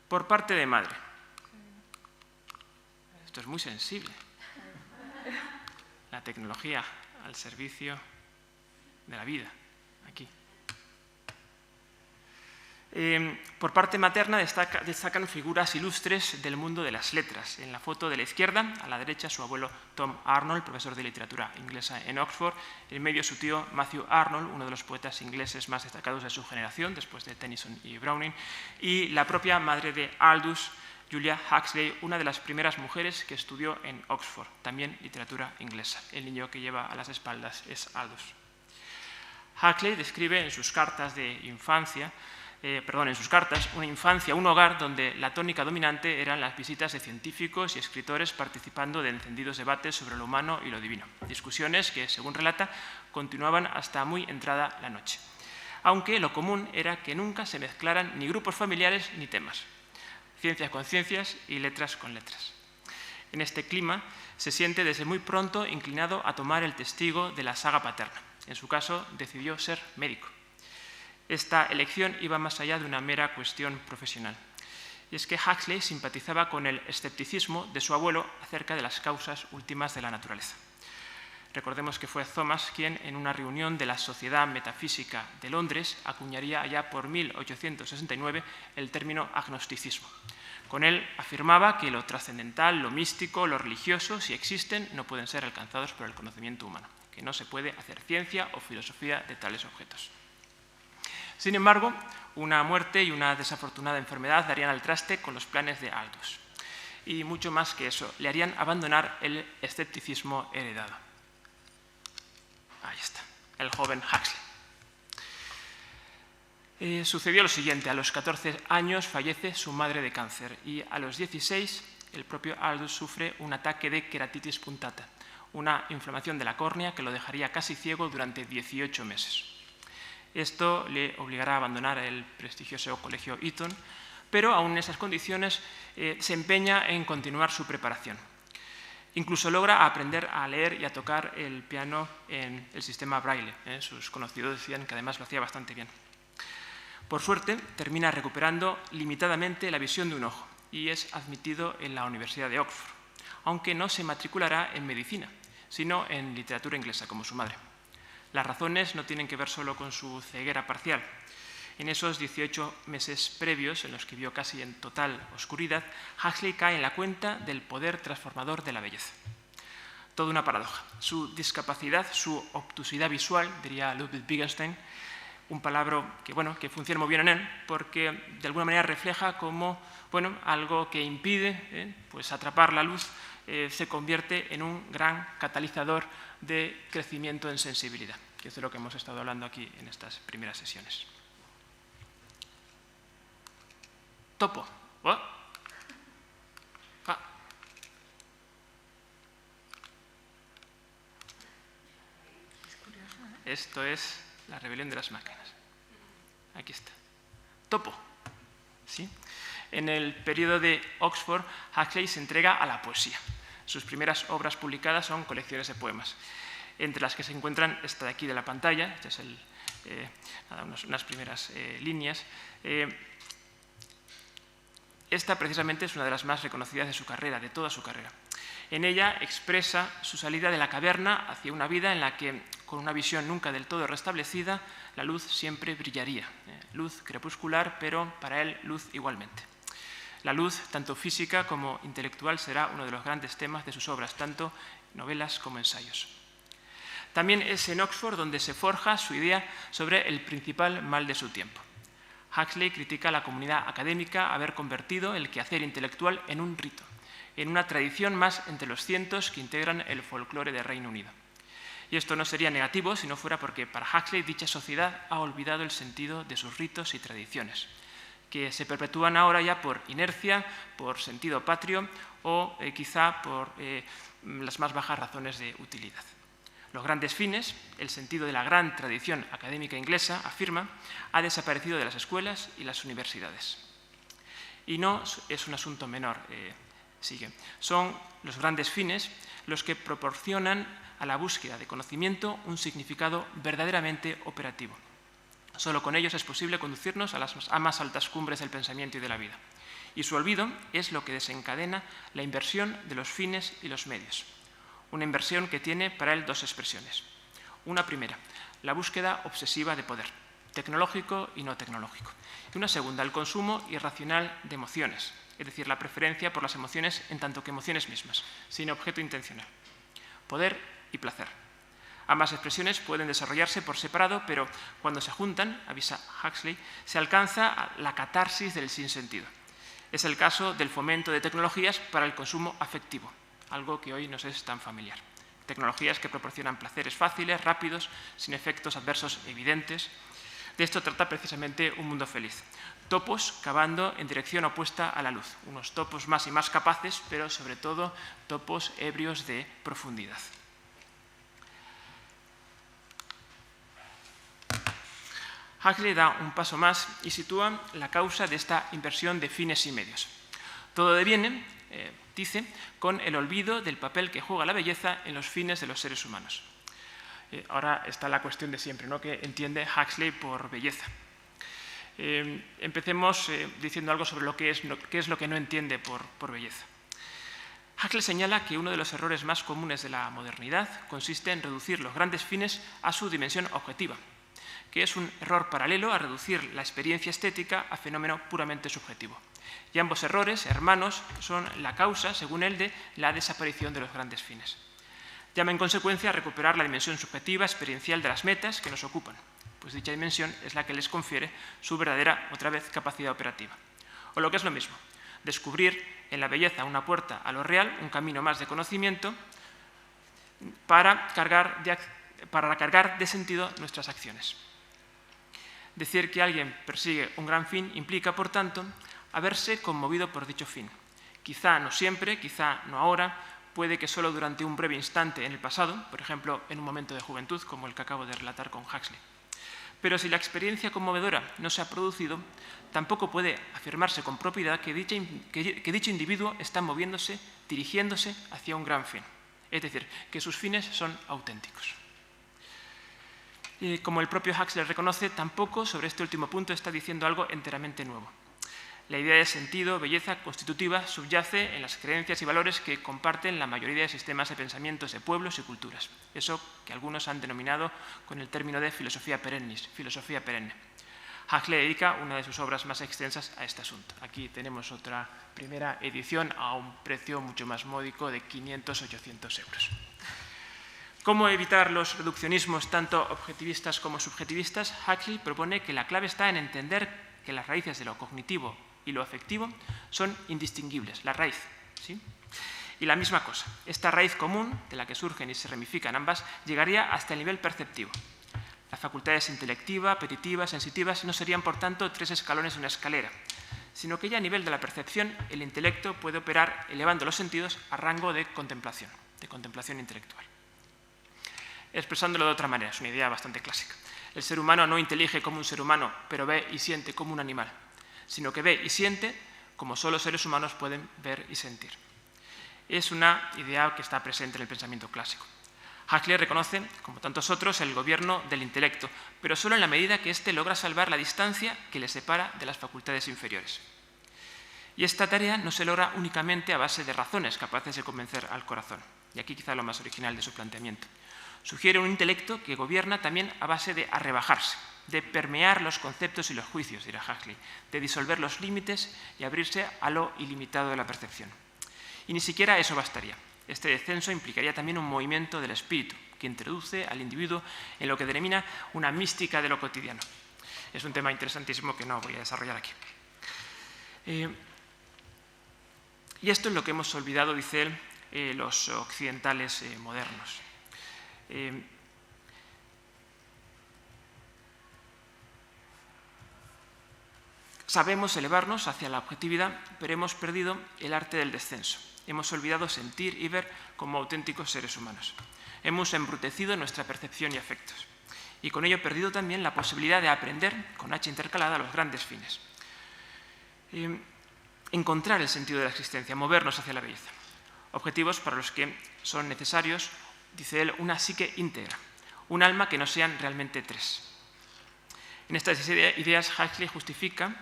Por parte de madre. Esto es muy sensible. La tecnología al servicio de la vida, aquí. Por parte materna destacan figuras ilustres del mundo de las letras. En la foto de la izquierda, a la derecha, su abuelo Tom Arnold, profesor de literatura inglesa en Oxford. En medio, su tío Matthew Arnold, uno de los poetas ingleses más destacados de su generación, después de Tennyson y Browning. Y la propia madre de Aldous, Julia Huxley, una de las primeras mujeres que estudió en Oxford, también literatura inglesa. El niño que lleva a las espaldas es Aldous. Huxley describe en sus cartas de infancia, una infancia, un hogar donde la tónica dominante eran las visitas de científicos y escritores participando de encendidos debates sobre lo humano y lo divino. Discusiones que, según relata, continuaban hasta muy entrada la noche. Aunque lo común era que nunca se mezclaran ni grupos familiares ni temas. Ciencias con ciencias y letras con letras. En este clima se siente desde muy pronto inclinado a tomar el testigo de la saga paterna. En su caso, decidió ser médico. Esta elección iba más allá de una mera cuestión profesional. Y es que Huxley simpatizaba con el escepticismo de su abuelo acerca de las causas últimas de la naturaleza. Recordemos que fue Thomas quien, en una reunión de la Sociedad Metafísica de Londres, acuñaría allá por 1869 el término agnosticismo. Con él afirmaba que lo trascendental, lo místico, lo religioso, si existen, no pueden ser alcanzados por el conocimiento humano, que no se puede hacer ciencia o filosofía de tales objetos. Sin embargo, una muerte y una desafortunada enfermedad darían al traste con los planes de Aldous. Y mucho más que eso, le harían abandonar el escepticismo heredado. Ahí está, el joven Huxley. Sucedió lo siguiente: a los 14 años fallece su madre de cáncer y a los 16 el propio Aldous sufre un ataque de queratitis punctata, una inflamación de la córnea que lo dejaría casi ciego durante 18 meses. Esto le obligará a abandonar el prestigioso colegio Eton pero aún en esas condiciones se empeña en continuar su preparación. Incluso logra aprender a leer y a tocar el piano en el sistema Braille. Sus conocidos decían que además lo hacía bastante bien. Por suerte, termina recuperando limitadamente la visión de un ojo y es admitido en la Universidad de Oxford, aunque no se matriculará en medicina, sino en literatura inglesa, como su madre. Las razones no tienen que ver solo con su ceguera parcial. En esos 18 meses previos, en los que vio casi en total oscuridad, Huxley cae en la cuenta del poder transformador de la belleza. Toda una paradoja. Su discapacidad, su obtusidad visual, diría Ludwig Wittgenstein, un palabra que funciona muy bien en él, porque de alguna manera refleja cómo algo que impide pues atrapar la luz se convierte en un gran catalizador de crecimiento en sensibilidad, que es de lo que hemos estado hablando aquí en estas primeras sesiones. Topo. Esto es la rebelión de las máquinas. Aquí está. Topo. ¿Sí? En el periodo de Oxford, Huxley se entrega a la poesía. Sus primeras obras publicadas son colecciones de poemas, entre las que se encuentran esta de aquí de la pantalla, esta es unas primeras líneas. Esta precisamente es una de las más reconocidas de su carrera, de toda su carrera. En ella expresa su salida de la caverna hacia una vida en la que, con una visión nunca del todo restablecida, la luz siempre brillaría. Luz crepuscular, pero para él luz igualmente. La luz, tanto física como intelectual, será uno de los grandes temas de sus obras, tanto novelas como ensayos. También es en Oxford donde se forja su idea sobre el principal mal de su tiempo. Huxley critica a la comunidad académica haber convertido el quehacer intelectual en un rito, en una tradición más entre los cientos que integran el folclore del Reino Unido. Y esto no sería negativo si no fuera porque para Huxley dicha sociedad ha olvidado el sentido de sus ritos y tradiciones, que se perpetúan ahora ya por inercia, por sentido patrio o quizá por las más bajas razones de utilidad. Los grandes fines, el sentido de la gran tradición académica inglesa, afirma, ha desaparecido de las escuelas y las universidades. Y no es un asunto menor, sigue. Son los grandes fines los que proporcionan a la búsqueda de conocimiento un significado verdaderamente operativo. Solo con ellos es posible conducirnos a más altas cumbres del pensamiento y de la vida. Y su olvido es lo que desencadena la inversión de los fines y los medios. Una inversión que tiene para él dos expresiones. Una primera, la búsqueda obsesiva de poder, tecnológico y no tecnológico. Y una segunda, el consumo irracional de emociones, es decir, la preferencia por las emociones en tanto que emociones mismas, sin objeto intencional. Poder y placer. Ambas expresiones pueden desarrollarse por separado, pero cuando se juntan, avisa Huxley, se alcanza la catarsis del sinsentido. Es el caso del fomento de tecnologías para el consumo afectivo, algo que hoy nos es tan familiar. Tecnologías que proporcionan placeres fáciles, rápidos, sin efectos adversos evidentes. De esto trata precisamente Un mundo feliz. Topos cavando en dirección opuesta a la luz. Unos topos más y más capaces, pero sobre todo topos ebrios de profundidad. Huxley da un paso más y sitúa la causa de esta inversión de fines y medios. Todo deviene, dice, con el olvido del papel que juega la belleza en los fines de los seres humanos. Ahora está la cuestión de siempre, ¿no? ¿Qué entiende Huxley por belleza? Empecemos diciendo algo sobre qué es lo que no entiende por belleza. Huxley señala que uno de los errores más comunes de la modernidad consiste en reducir los grandes fines a su dimensión objetiva, que es un error paralelo a reducir la experiencia estética a fenómeno puramente subjetivo. Y ambos errores, hermanos, son la causa, según él, de la desaparición de los grandes fines. Llama en consecuencia a recuperar la dimensión subjetiva experiencial de las metas que nos ocupan, pues dicha dimensión es la que les confiere su verdadera, otra vez, capacidad operativa. O lo que es lo mismo, descubrir en la belleza una puerta a lo real, un camino más de conocimiento para cargar de sentido nuestras acciones. Decir que alguien persigue un gran fin implica, por tanto, haberse conmovido por dicho fin. Quizá no siempre, quizá no ahora, puede que solo durante un breve instante en el pasado, por ejemplo, en un momento de juventud, como el que acabo de relatar con Huxley. Pero si la experiencia conmovedora no se ha producido, tampoco puede afirmarse con propiedad que dicho individuo está moviéndose, dirigiéndose hacia un gran fin. Es decir, que sus fines son auténticos. Y como el propio Huxley reconoce, tampoco sobre este último punto está diciendo algo enteramente nuevo. La idea de sentido, belleza constitutiva subyace en las creencias y valores que comparten la mayoría de sistemas de pensamientos de pueblos y culturas. Eso que algunos han denominado con el término de filosofía perennis, filosofía perenne. Huxley dedica una de sus obras más extensas a este asunto. Aquí tenemos otra primera edición a un precio mucho más módico de 500-800 euros. ¿Cómo evitar los reduccionismos tanto objetivistas como subjetivistas? Huxley propone que la clave está en entender que las raíces de lo cognitivo y lo afectivo son indistinguibles, la raíz, ¿sí? Y la misma cosa, esta raíz común, de la que surgen y se ramifican ambas, llegaría hasta el nivel perceptivo. Las facultades intelectiva, apetitiva, sensitivas no serían, por tanto, 3 escalones de una escalera, sino que ya a nivel de la percepción el intelecto puede operar elevando los sentidos a rango de contemplación intelectual. Expresándolo de otra manera, es una idea bastante clásica. El ser humano no intelige como un ser humano, pero ve y siente como un animal, sino que ve y siente como solo seres humanos pueden ver y sentir. Es una idea que está presente en el pensamiento clásico. Huxley reconoce, como tantos otros, el gobierno del intelecto, pero solo en la medida que éste logra salvar la distancia que le separa de las facultades inferiores. Y esta tarea no se logra únicamente a base de razones capaces de convencer al corazón. Y aquí quizá lo más original de su planteamiento. Sugiere un intelecto que gobierna también a base de arrebajarse, de permear los conceptos y los juicios, dirá Huxley, de disolver los límites y abrirse a lo ilimitado de la percepción. Y ni siquiera eso bastaría. Este descenso implicaría también un movimiento del espíritu, que introduce al individuo en lo que denomina una mística de lo cotidiano. Es un tema interesantísimo que no voy a desarrollar aquí. Y esto es lo que hemos olvidado, dice él, los occidentales modernos. Sabemos elevarnos hacia la objetividad, pero hemos perdido el arte del descenso. Hemos olvidado sentir y ver como auténticos seres humanos. Hemos embrutecido nuestra percepción y afectos. Y con ello perdido también la posibilidad de aprender, con H intercalada, los grandes fines. Encontrar el sentido de la existencia, movernos hacia la belleza. Objetivos para los que son necesarios, dice él, una psique íntegra, un alma que no sean realmente 3. En estas ideas Huxley justifica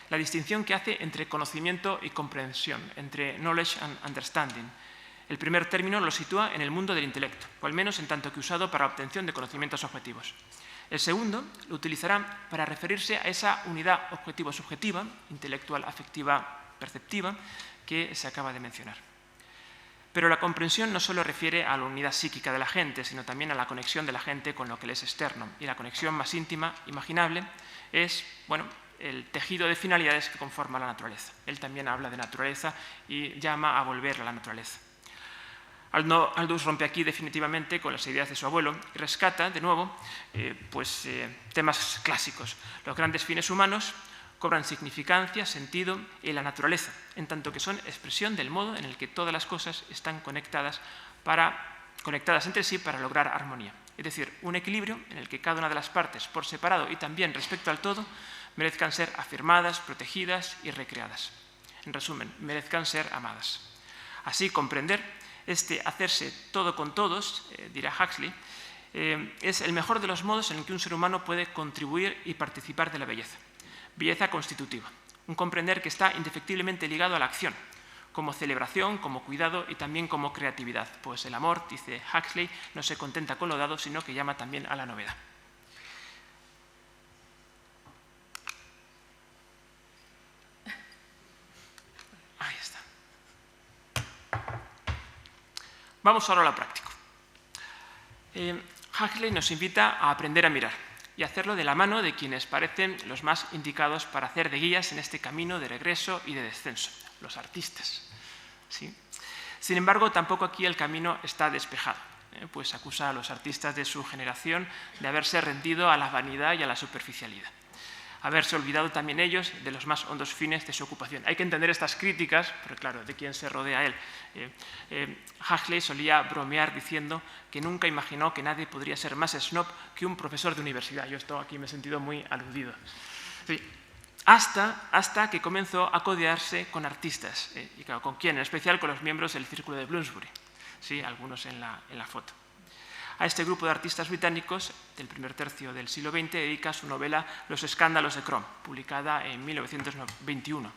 la distinción que hace entre conocimiento y comprensión, entre knowledge and understanding. El primer término lo sitúa en el mundo del intelecto, o al menos en tanto que usado para la obtención de conocimientos objetivos. El segundo lo utilizará para referirse a esa unidad objetivo-subjetiva, intelectual, afectiva, perceptiva, que se acaba de mencionar. Pero la comprensión no solo refiere a la unidad psíquica de la gente, sino también a la conexión de la gente con lo que le es externo. Y la conexión más íntima, imaginable, es, el tejido de finalidades que conforma la naturaleza. Él también habla de naturaleza y llama a volver a la naturaleza. Aldous rompe aquí definitivamente con las ideas de su abuelo y rescata, de nuevo, temas clásicos. Los grandes fines humanos cobran significancia, sentido en la naturaleza, en tanto que son expresión del modo en el que todas las cosas están conectadas entre sí para lograr armonía. Es decir, un equilibrio en el que cada una de las partes, por separado y también respecto al todo, merezcan ser afirmadas, protegidas y recreadas. En resumen, merezcan ser amadas. Así, comprender este hacerse todo con todos, dirá Huxley, es el mejor de los modos en el que un ser humano puede contribuir y participar de la belleza. Belleza constitutiva, un comprender que está indefectiblemente ligado a la acción, como celebración, como cuidado y también como creatividad, pues el amor, dice Huxley, no se contenta con lo dado, sino que llama también a la novedad. Ahí está. Vamos ahora a lo práctico. Huxley nos invita a aprender a mirar y hacerlo de la mano de quienes parecen los más indicados para hacer de guías en este camino de regreso y de descenso, los artistas. ¿Sí? Sin embargo, tampoco aquí el camino está despejado, pues acusa a los artistas de su generación de haberse rendido a la vanidad y a la superficialidad. haberse olvidado también ellos de los más hondos fines de su ocupación. Hay que entender estas críticas, pero claro, de quién se rodea él. Huxley solía bromear diciendo que nunca imaginó que nadie podría ser más snob que un profesor de universidad. Yo esto aquí me he sentido muy aludido. Sí. Hasta que comenzó a codearse con artistas, y claro, ¿con quién? En especial con los miembros del Círculo de Bloomsbury, ¿sí? Algunos en la foto. A este grupo de artistas británicos del primer tercio del siglo XX dedica su novela Los escándalos de Crome, publicada en 1921,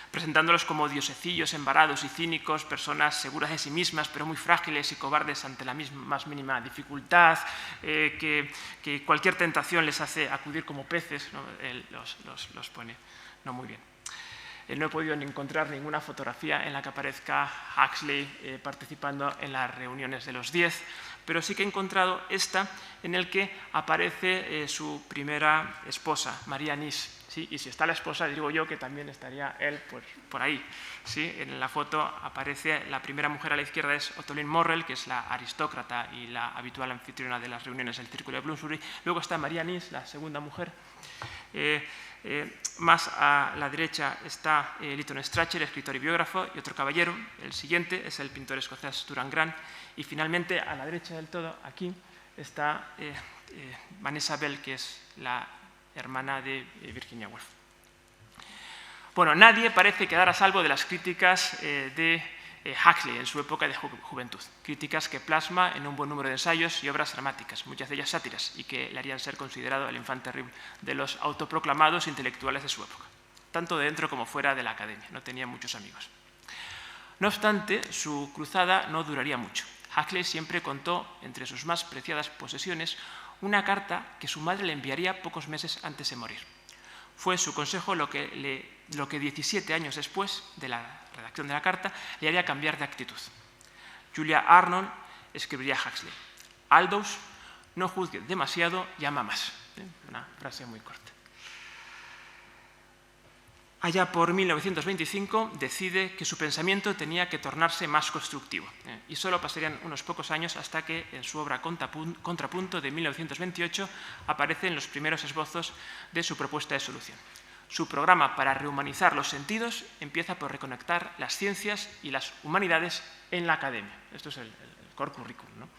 presentándolos como diosecillos embarados y cínicos, personas seguras de sí mismas, pero muy frágiles y cobardes ante la más mínima dificultad, que cualquier tentación les hace acudir como peces, ¿no? Él los pone no muy bien. No he podido encontrar ninguna fotografía en la que aparezca Huxley participando en las reuniones de los 10, pero sí que he encontrado esta en la que aparece su primera esposa, María Nis. ¿Sí? Y si está la esposa, digo yo que también estaría él pues, por ahí. ¿Sí? En la foto aparece la primera mujer a la izquierda, es Ottoline Morrell, que es la aristócrata y la habitual anfitriona de las reuniones del Círculo de Bloomsbury. Luego está María Nis, la segunda mujer. Más a la derecha está Lytton Strachey, escritor y biógrafo, y otro caballero. El siguiente es el pintor escocés Duran Grant. Y finalmente, a la derecha del todo, aquí, está Vanessa Bell, que es la hermana de Virginia Woolf. Bueno, nadie parece quedar a salvo de las críticas de Huxley en su época de juventud. Críticas que plasma en un buen número de ensayos y obras dramáticas, muchas de ellas sátiras, y que le harían ser considerado el infante terrible de los autoproclamados intelectuales de su época, tanto dentro como fuera de la academia. No tenía muchos amigos. No obstante, su cruzada no duraría mucho. Huxley siempre contó entre sus más preciadas posesiones una carta que su madre le enviaría pocos meses antes de morir. Fue su consejo lo que 17 años después de la redacción de la carta le haría cambiar de actitud. Julia Arnold escribiría a Huxley: Aldous, no juzgue demasiado y ama más. Una frase muy corta. Allá por 1925 decide que su pensamiento tenía que tornarse más constructivo y solo pasarían unos pocos años hasta que en su obra Contrapunto de 1928 aparecen los primeros esbozos de su propuesta de solución. Su programa para rehumanizar los sentidos empieza por reconectar las ciencias y las humanidades en la academia. Esto es el core curriculum, ¿no?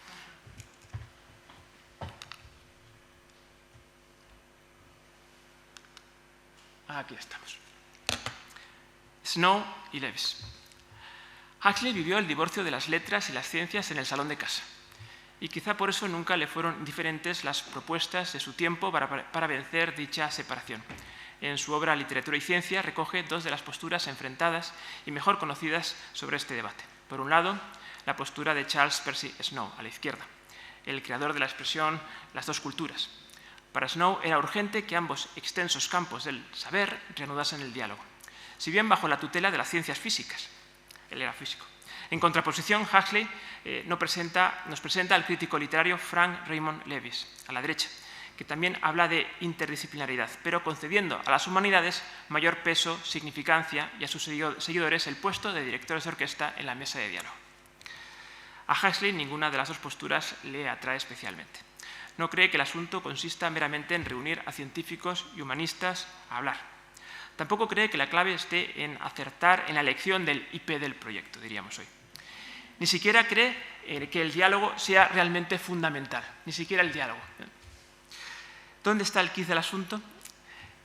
Aquí estamos. Snow y Lewis. Huxley vivió el divorcio de las letras y las ciencias en el salón de casa, y quizá por eso nunca le fueron indiferentes las propuestas de su tiempo para vencer dicha separación. En su obra Literatura y Ciencia recoge dos de las posturas enfrentadas y mejor conocidas sobre este debate. Por un lado, la postura de Charles Percy Snow, a la izquierda, el creador de la expresión las dos culturas. Para Snow era urgente que ambos extensos campos del saber reanudasen el diálogo, si bien bajo la tutela de las ciencias físicas. Él era físico. En contraposición, Huxley nos presenta al crítico literario Frank Raymond Lewis, a la derecha, que también habla de interdisciplinaridad, pero concediendo a las humanidades mayor peso, significancia y a sus seguidores el puesto de directores de orquesta en la mesa de diálogo. A Huxley ninguna de las dos posturas le atrae especialmente. No cree que el asunto consista meramente en reunir a científicos y humanistas a hablar. Tampoco cree que la clave esté en acertar en la elección del IP del proyecto, diríamos hoy. Ni siquiera cree que el diálogo sea realmente fundamental, ni siquiera el diálogo. ¿Dónde está el quiz del asunto?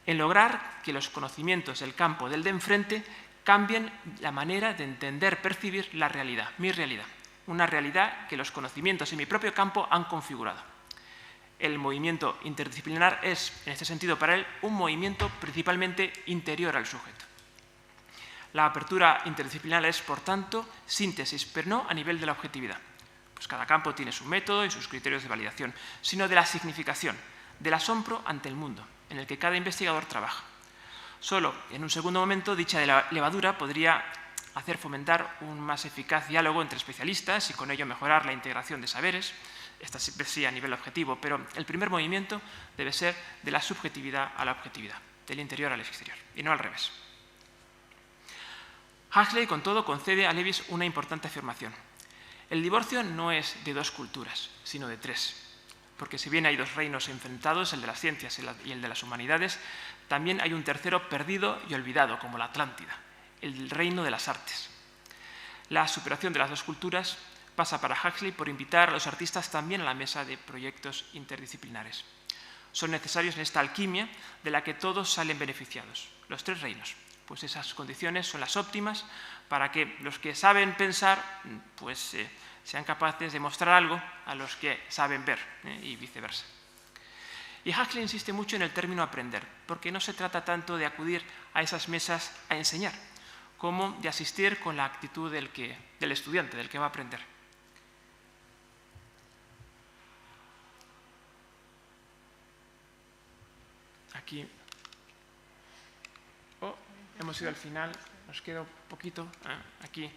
En lograr que los conocimientos del campo del de enfrente cambien la manera de entender, percibir la realidad, mi realidad. Una realidad que los conocimientos en mi propio campo han configurado. El movimiento interdisciplinar es, en este sentido, para él, un movimiento principalmente interior al sujeto. La apertura interdisciplinar es, por tanto, síntesis, pero no a nivel de la objetividad. Pues cada campo tiene su método y sus criterios de validación, sino de la significación, del asombro ante el mundo, en el que cada investigador trabaja. Solo en un segundo momento, dicha levadura podría hacer fomentar un más eficaz diálogo entre especialistas y con ello mejorar la integración de saberes. Esta sí a nivel objetivo, pero el primer movimiento debe ser de la subjetividad a la objetividad, del interior al exterior, y no al revés. Huxley, con todo, concede a Lewis una importante afirmación. El divorcio no es de dos culturas, sino de tres. porque si bien hay dos reinos enfrentados, el de las ciencias y el de las humanidades, también hay un tercero perdido y olvidado, como la Atlántida, el reino de las artes. La superación de las dos culturas pasa para Huxley por invitar a los artistas también a la mesa de proyectos interdisciplinares. Son necesarios en esta alquimia de la que todos salen beneficiados, los tres reinos, pues esas condiciones son las óptimas para que los que saben pensar pues, sean capaces de mostrar algo a los que saben ver y viceversa. Y Huxley insiste mucho en el término aprender, porque no se trata tanto de acudir a esas mesas a enseñar, como de asistir con la actitud del estudiante, del que va a aprender. Aquí hemos ido al final, nos queda un poquito. Aquí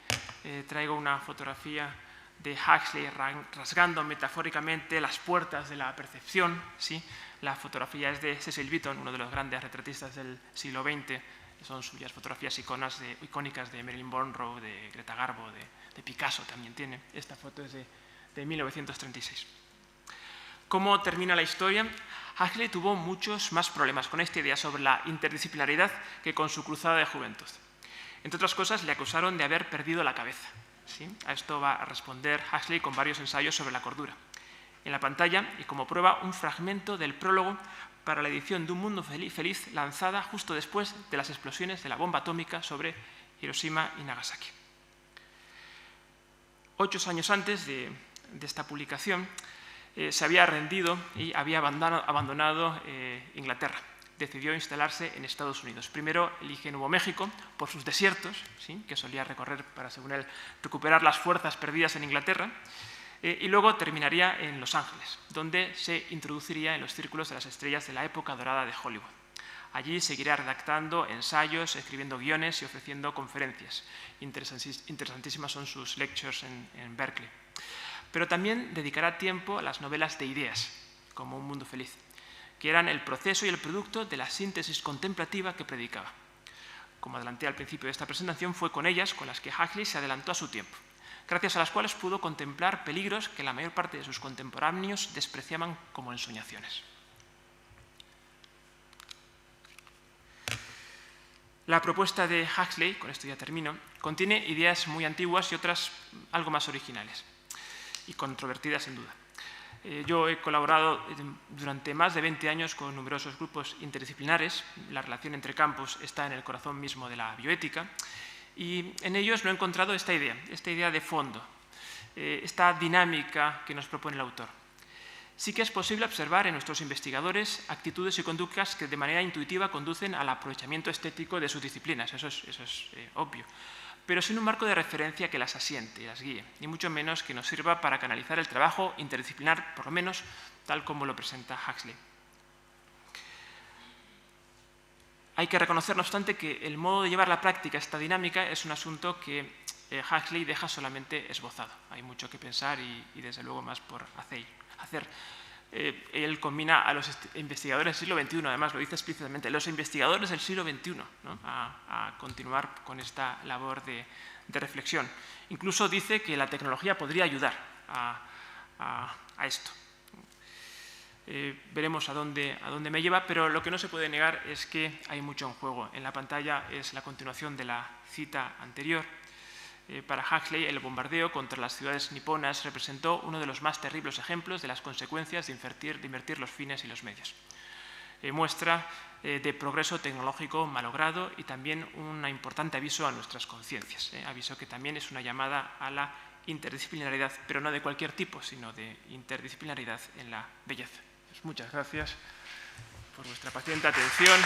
traigo una fotografía de Huxley rasgando metafóricamente las puertas de la percepción. ¿Sí? La fotografía es de Cecil Beaton, uno de los grandes retratistas del siglo XX. Son suyas fotografías icónicas de Marilyn Monroe, de Greta Garbo, de Picasso también tiene. Esta foto es de 1936. ¿Cómo termina la historia? Huxley tuvo muchos más problemas con esta idea sobre la interdisciplinaridad que con su cruzada de juventud. Entre otras cosas, le acusaron de haber perdido la cabeza. ¿Sí? A esto va a responder Huxley con varios ensayos sobre la cordura. En la pantalla, y como prueba, un fragmento del prólogo para la edición de Un mundo feliz lanzada justo después de las explosiones de la bomba atómica sobre Hiroshima y Nagasaki. 8 años antes de esta publicación, se había rendido y había abandonado Inglaterra. Decidió instalarse en Estados Unidos. Primero elige Nuevo México por sus desiertos, ¿sí? que solía recorrer para, según él, recuperar las fuerzas perdidas en Inglaterra, y luego terminaría en Los Ángeles, donde se introduciría en los círculos de las estrellas de la época dorada de Hollywood. Allí seguirá redactando ensayos, escribiendo guiones y ofreciendo conferencias. Interesantísimas son sus lectures en Berkeley. Pero también dedicará tiempo a las novelas de ideas, como Un mundo feliz, que eran el proceso y el producto de la síntesis contemplativa que predicaba. Como adelanté al principio de esta presentación, fue con ellas con las que Huxley se adelantó a su tiempo, gracias a las cuales pudo contemplar peligros que la mayor parte de sus contemporáneos despreciaban como ensoñaciones. La propuesta de Huxley, con esto ya termino, contiene ideas muy antiguas y otras algo más originales y controvertidas sin duda. Yo he colaborado durante más de 20 años con numerosos grupos interdisciplinares. La relación entre campos está en el corazón mismo de la bioética y en ellos no he encontrado esta idea de fondo, esta dinámica que nos propone el autor. Sí que es posible observar en nuestros investigadores actitudes y conductas que de manera intuitiva conducen al aprovechamiento estético de sus disciplinas, eso es obvio, pero sin un marco de referencia que las asiente y las guíe, ni mucho menos que nos sirva para canalizar el trabajo interdisciplinar, por lo menos tal como lo presenta Huxley. Hay que reconocer, no obstante, que el modo de llevar a la práctica esta dinámica es un asunto que Huxley deja solamente esbozado. Hay mucho que pensar y desde luego más por hacer. Él combina a los investigadores del siglo XXI, además lo dice explícitamente, los investigadores del siglo XXI, ¿no? a continuar con esta labor de reflexión. Incluso dice que la tecnología podría ayudar a esto. Veremos a dónde me lleva, pero lo que no se puede negar es que hay mucho en juego. En la pantalla es la continuación de la cita anterior. Para Huxley, el bombardeo contra las ciudades niponas representó uno de los más terribles ejemplos de las consecuencias de invertir los fines y los medios. Muestra de progreso tecnológico malogrado y también un importante aviso a nuestras conciencias, aviso que también es una llamada a la interdisciplinaridad, pero no de cualquier tipo, sino de interdisciplinaridad en la belleza. Muchas gracias por vuestra paciente atención.